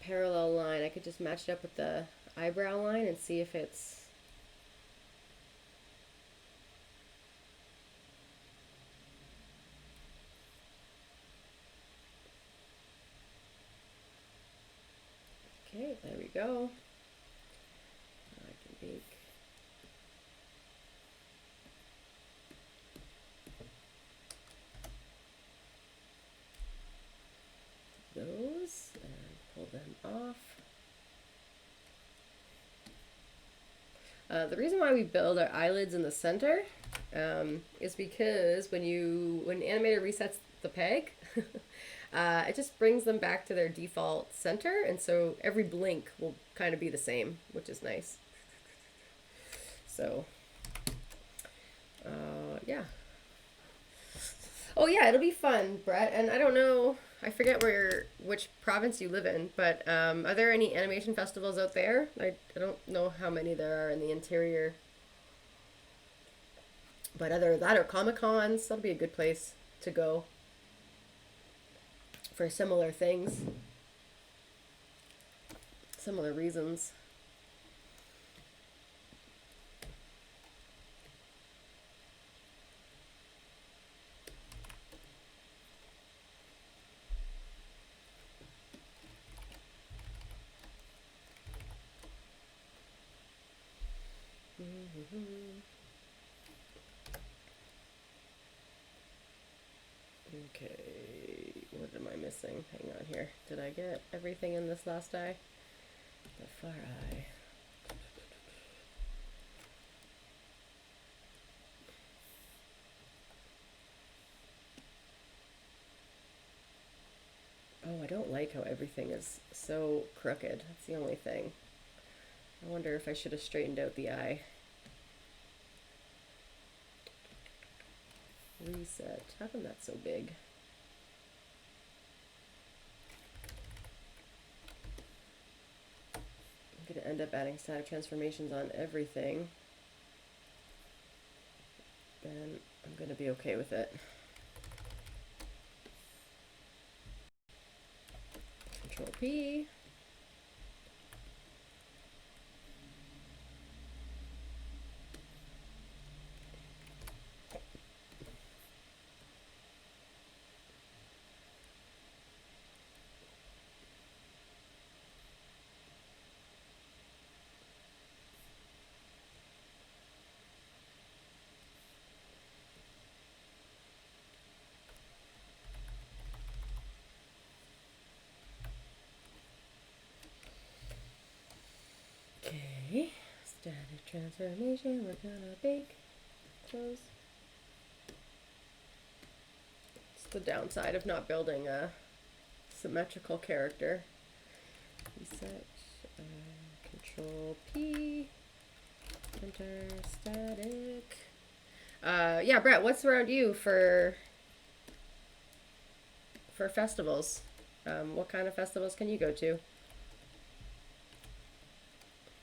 parallel line, I could just match it up with the eyebrow line and see if it's okay, there we go. Now I can make those and pull them off. The reason why we build our eyelids in the center is because when Animator resets the peg, it just brings them back to their default center, and so every blink will kind of be the same, which is nice. So, yeah. Oh yeah, it'll be fun, Brett. And I don't know, I forget which province you live in, but are there any animation festivals out there? I don't know how many there are in the interior. But other that or Comic Cons, that'll be a good place to go for similar things, similar reasons. Okay, what am I missing? Hang on here. Did I get everything in this last eye? The far eye. Oh, I don't like how everything is so crooked. That's the only thing. I wonder if I should have straightened out the eye. Reset. How come that's so big? I'm going to end up adding static transformations on everything. Then I'm going to be okay with it. Control P. Okay, static transformation, we're gonna bake, close. It's the downside of not building a symmetrical character. Reset, Control P, enter static. Yeah, Brett, what's around you for festivals? What kind of festivals can you go to?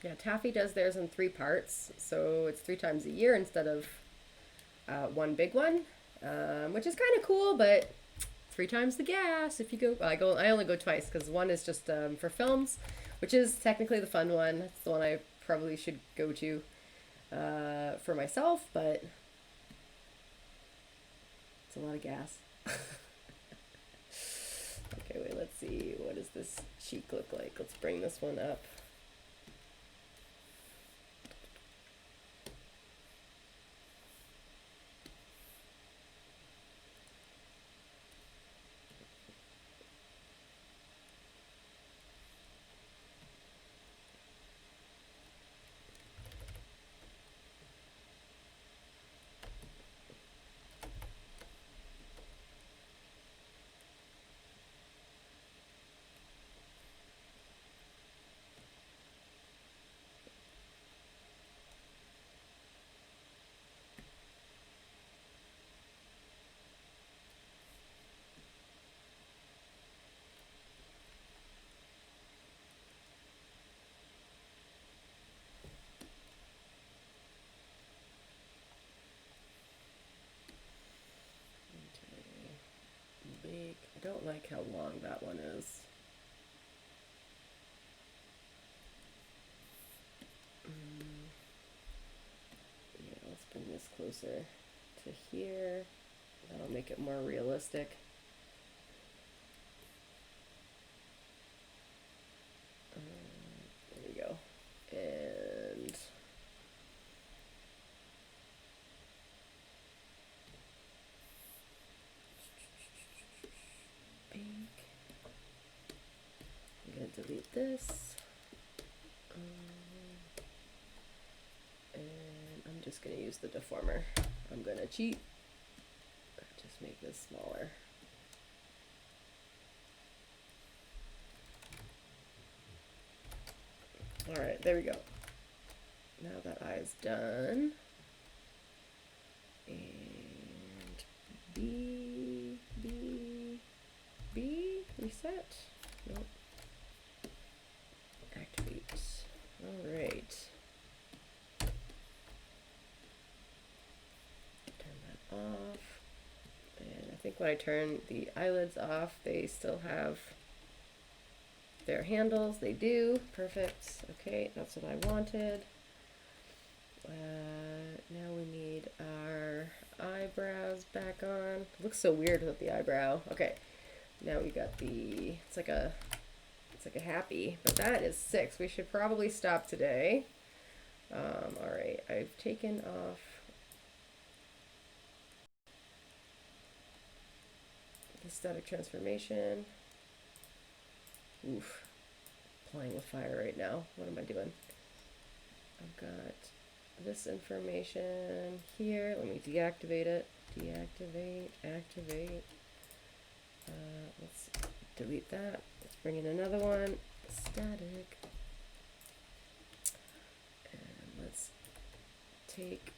Yeah, Taffy does theirs in 3 parts, so it's 3 times a year instead of one big one, which is kind of cool, but 3 times the gas if you go. I only go twice because one is just for films, which is technically the fun one. It's the one I probably should go to for myself, but it's a lot of gas. Okay, wait, let's see. What does this cheek look like? Let's bring this one up. Big. I don't like how long that one is. Yeah, let's bring this closer to here. That'll make it more realistic. There we go. And I'm going to delete this. And I'm just going to use the deformer. I'm going to cheat. Just make this smaller. All right, there we go. Now that eye's done. And B. Reset? Nope. Activate. Alright. Turn that off. And I think when I turn the eyelids off, they still have their handles. They do. Perfect. Okay, that's what I wanted. Now we need our eyebrows back on. It looks so weird with the eyebrow. Okay, now we got the, it's like a happy, but that is 6. We should probably stop today. All right, I've taken off the static transformation. Oof, playing with fire right now. What am I doing? I've got this information here. Let me deactivate it. Deactivate, activate. Let's delete that. Let's bring in another one. Static. And let's take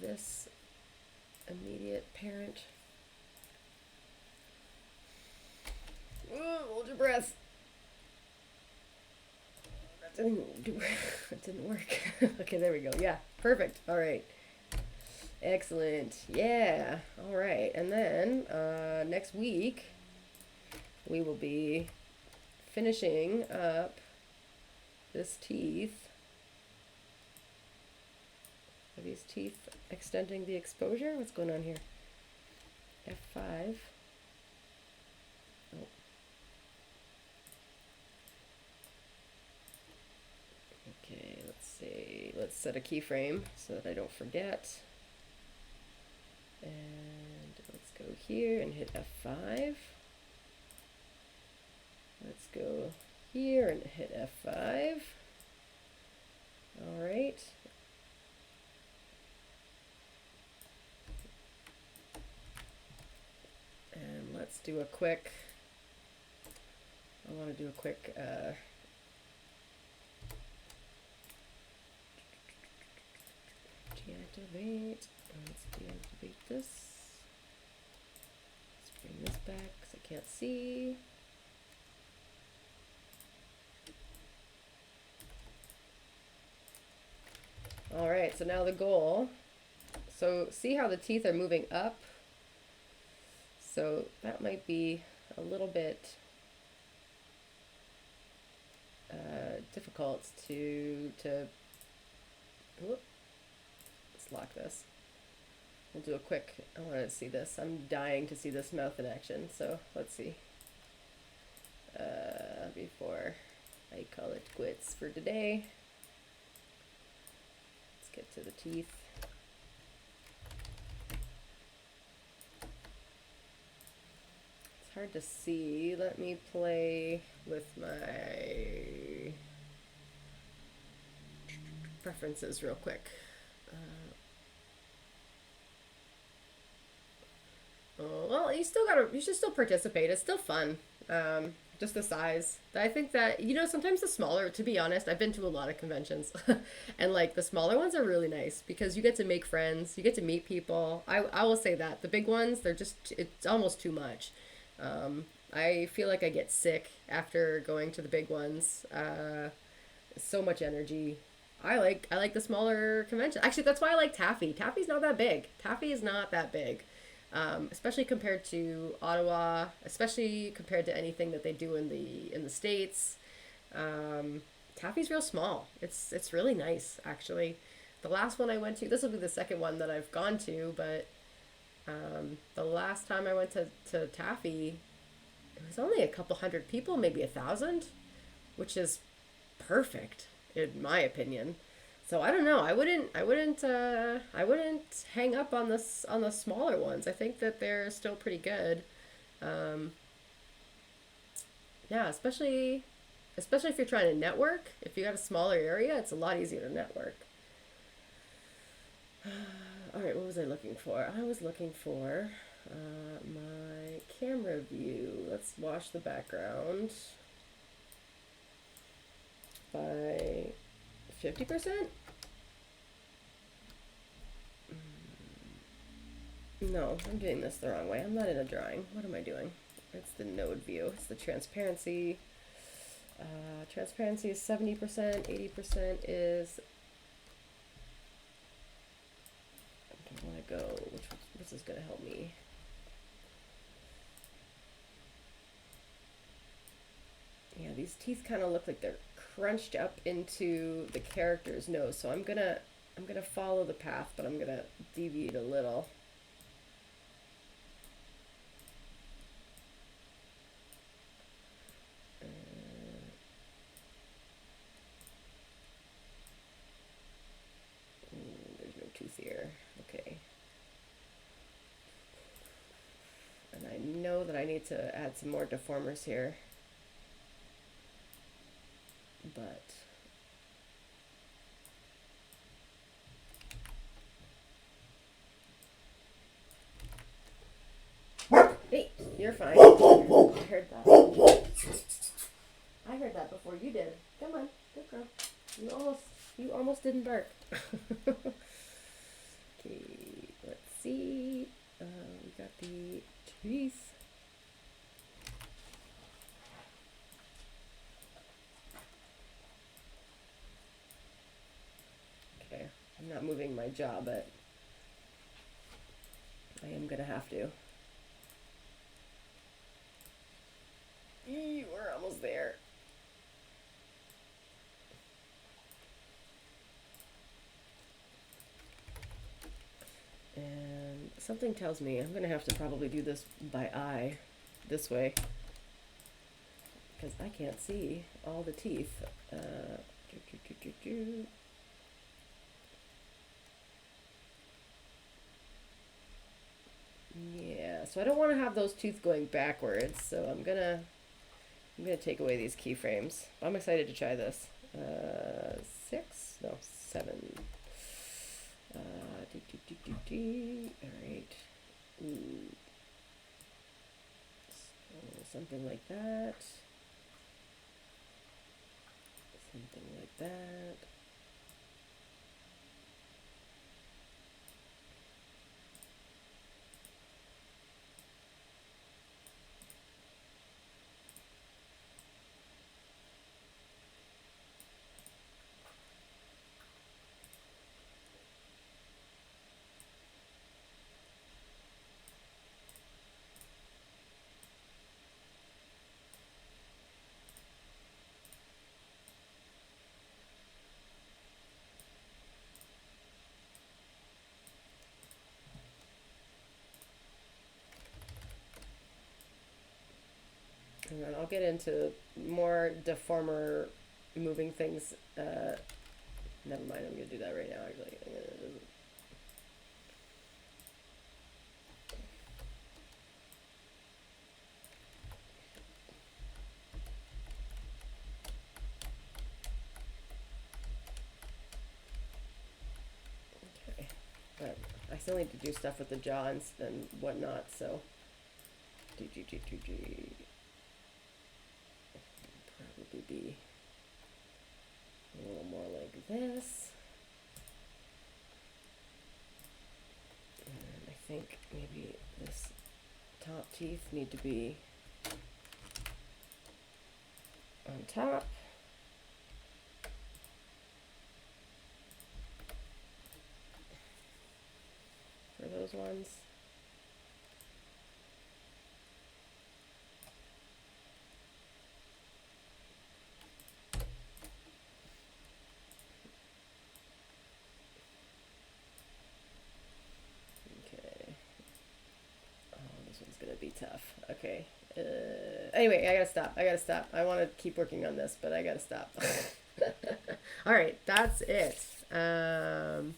this immediate parent. Ooh, hold your breath. That didn't work. Okay, there we go. Yeah, perfect. All right. Excellent. Yeah. All right. And then next week we will be finishing up this teeth. Are these teeth extending the exposure? What's going on here? F5. Oh. Okay, let's see. Let's set a keyframe so that I don't forget. And let's go here and hit F5. Let's go here and hit F5. All right. And let's do a quick, I want to do a quick deactivate. Let's deactivate this. Let's bring this back because I can't see. All right, so now the goal. So see how the teeth are moving up? So that might be a little bit difficult to whoop. Let's lock this. We'll do a quick, I want to see this. I'm dying to see this mouth in action, so let's see. Before I call it quits for today. Let's get to the teeth. It's hard to see. Let me play with my preferences real quick. Well, you should still participate. It's still fun. Just the size. I think that, sometimes the smaller, to be honest, I've been to a lot of conventions and like the smaller ones are really nice because you get to make friends, you get to meet people. I will say that the big ones, it's almost too much. I feel like I get sick after going to the big ones. So much energy. I like the smaller convention. Actually, that's why I like Taffy. Taffy's not that big. Taffy is not that big. Especially compared to Ottawa, especially compared to anything that they do in the States. Taffy's real small. It's really nice, actually. The last one I went to, this will be the second one that I've gone to, but the last time I went to Taffy, it was only a couple hundred people, maybe 1,000, which is perfect in my opinion. So I don't know. I wouldn't hang up on the smaller ones. I think that they're still pretty good. Yeah, especially if you're trying to network. If you got a smaller area, it's a lot easier to network. All right, what was I looking for? I was looking for my camera view. Let's wash the background by 50%? No, I'm doing this the wrong way. I'm not in a drawing. What am I doing? It's the node view. It's the transparency. Transparency is 70%. 80% is. I want to go. This is going to help me. Yeah, these teeth kind of look like they're crunched up into the character's nose. So I'm gonna follow the path, but I'm gonna deviate a little. There's no tooth here. Okay. And I know that I need to add some more deformers here. But hey, you're fine. I heard that. I heard that before you did. Come on, good girl. You almost didn't bark. Okay, let's see. We got the teeth. Okay, I'm not moving my jaw, but I am gonna have to. We're almost there. And something tells me I'm gonna have to probably do this by eye, this way, because I can't see all the teeth. Yeah, so I don't want to have those teeth going backwards, so I'm gonna take away these keyframes. I'm excited to try this. 6? No, 7. Alright. So something like that. Something like that. And then I'll get into more deformer moving things. Never mind, I'm going to do that right now, actually. Okay, but I still need to do stuff with the jaw and whatnot, so. Probably be a little more like this. And I think maybe this top teeth need to be on top. For those ones. Gonna be tough. Okay. Anyway, I gotta stop. I want to keep working on this, but I gotta stop. All right, that's it. Let's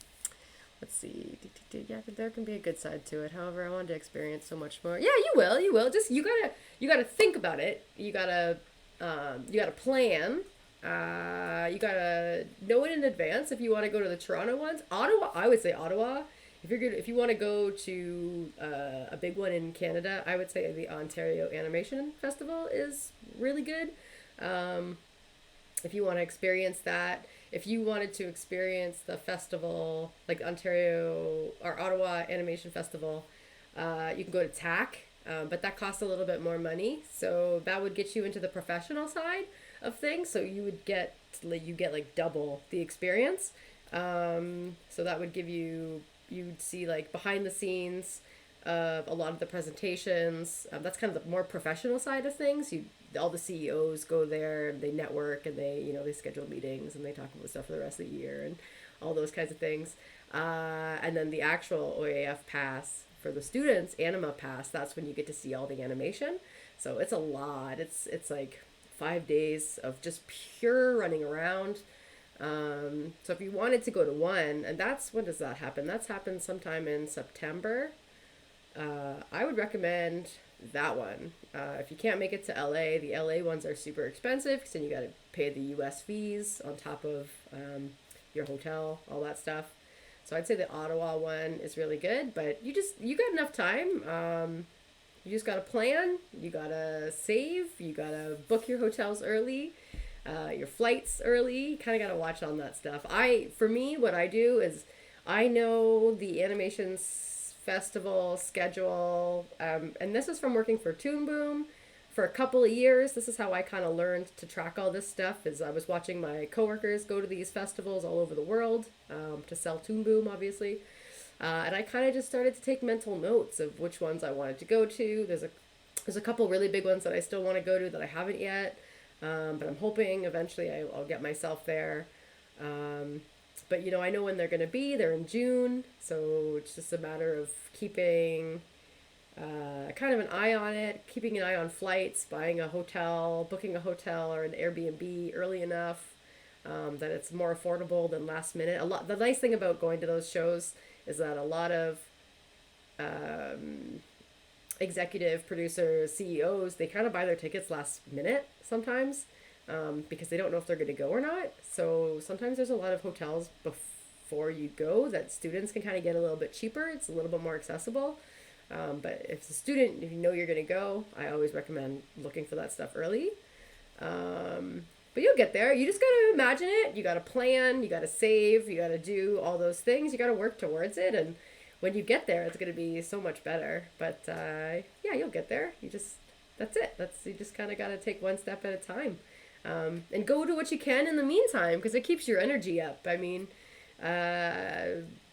see. Yeah, there can be a good side to it. However, I wanted to experience so much more. Yeah, you will. You will. Just you gotta think about it. You gotta plan. You gotta know it in advance if you want to go to the Toronto ones. Ottawa, I would say Ottawa. If you want to go to a big one in Canada, I would say the Ontario Animation Festival is really good. If you want to experience that, if you wanted to experience the festival, like Ontario or Ottawa Animation Festival, you can go to TAC. But that costs a little bit more money. So that would get you into the professional side of things. So you get like double the experience. So that would give you'd see like behind the scenes of a lot of the presentations. That's kind of the more professional side of things. All the CEOs go there and they network and they schedule meetings and they talk about stuff for the rest of the year and all those kinds of things. And then the actual OAF pass for the students, Anima pass, that's when you get to see all the animation. So it's a lot. It's like 5 days of just pure running around. So if you wanted to go to one, and when does that happen? That's happened sometime in September. I would recommend that one. If you can't make it to LA, the LA ones are super expensive because then you got to pay the US fees on top of your hotel, all that stuff. So I'd say the Ottawa one is really good, but you got enough time. You just got to plan, you got to save, you got to book your hotels early, your flights early. You kind of got to watch on that stuff. For me, what I do is I know the animations festival schedule, and this is from working for Toon Boom for a couple of years. This is how I kind of learned to track all this stuff, is I was watching my coworkers go to these festivals all over the world to sell Toon Boom, obviously. And I kind of just started to take mental notes of which ones I wanted to go to. There's a couple really big ones that I still want to go to that I haven't yet, but I'm hoping eventually I'll get myself there. But I know when they're going to be. They're in June, so it's just a matter of keeping kind of an eye on it, keeping an eye on flights, buying a hotel, booking a hotel or an Airbnb early enough that it's more affordable than last minute. The nice thing about going to those shows is that a lot of executive producers, CEOs, they kind of buy their tickets last minute sometimes because they don't know if they're going to go or not. So sometimes there's a lot of hotels before you go that students can kind of get a little bit cheaper. It's a little bit more accessible. But if it's a student, if you know you're going to go, I always recommend looking for that stuff early. But you'll get there. You just got to imagine it. You got to plan. You got to save. You got to do all those things. You got to work towards it. And when you get there, it's going to be so much better. But yeah, you'll get there. That's it. You just kind of got to take one step at a time. And go do what you can in the meantime, because it keeps your energy up. I mean,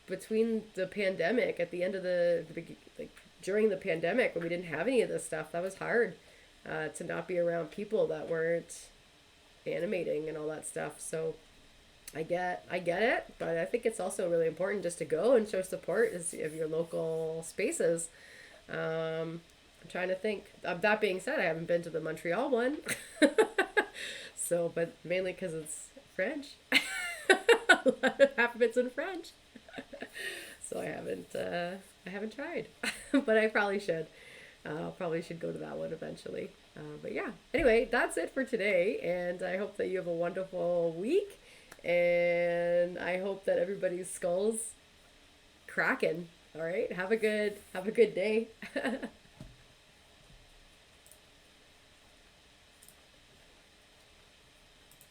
between the pandemic, at the end of during the pandemic, when we didn't have any of this stuff, that was hard to not be around people that weren't animating and all that stuff. So I get it, but I think it's also really important just to go and show support of your local spaces. I'm trying to think. That being said, I haven't been to the Montreal one, so but mainly because it's French. Half of it's in French, so I haven't tried, but I probably should. Probably should go to that one eventually. But yeah, anyway, that's it for today, and I hope that you have a wonderful week, and I hope that everybody's skull's cracking. All right, have a good day.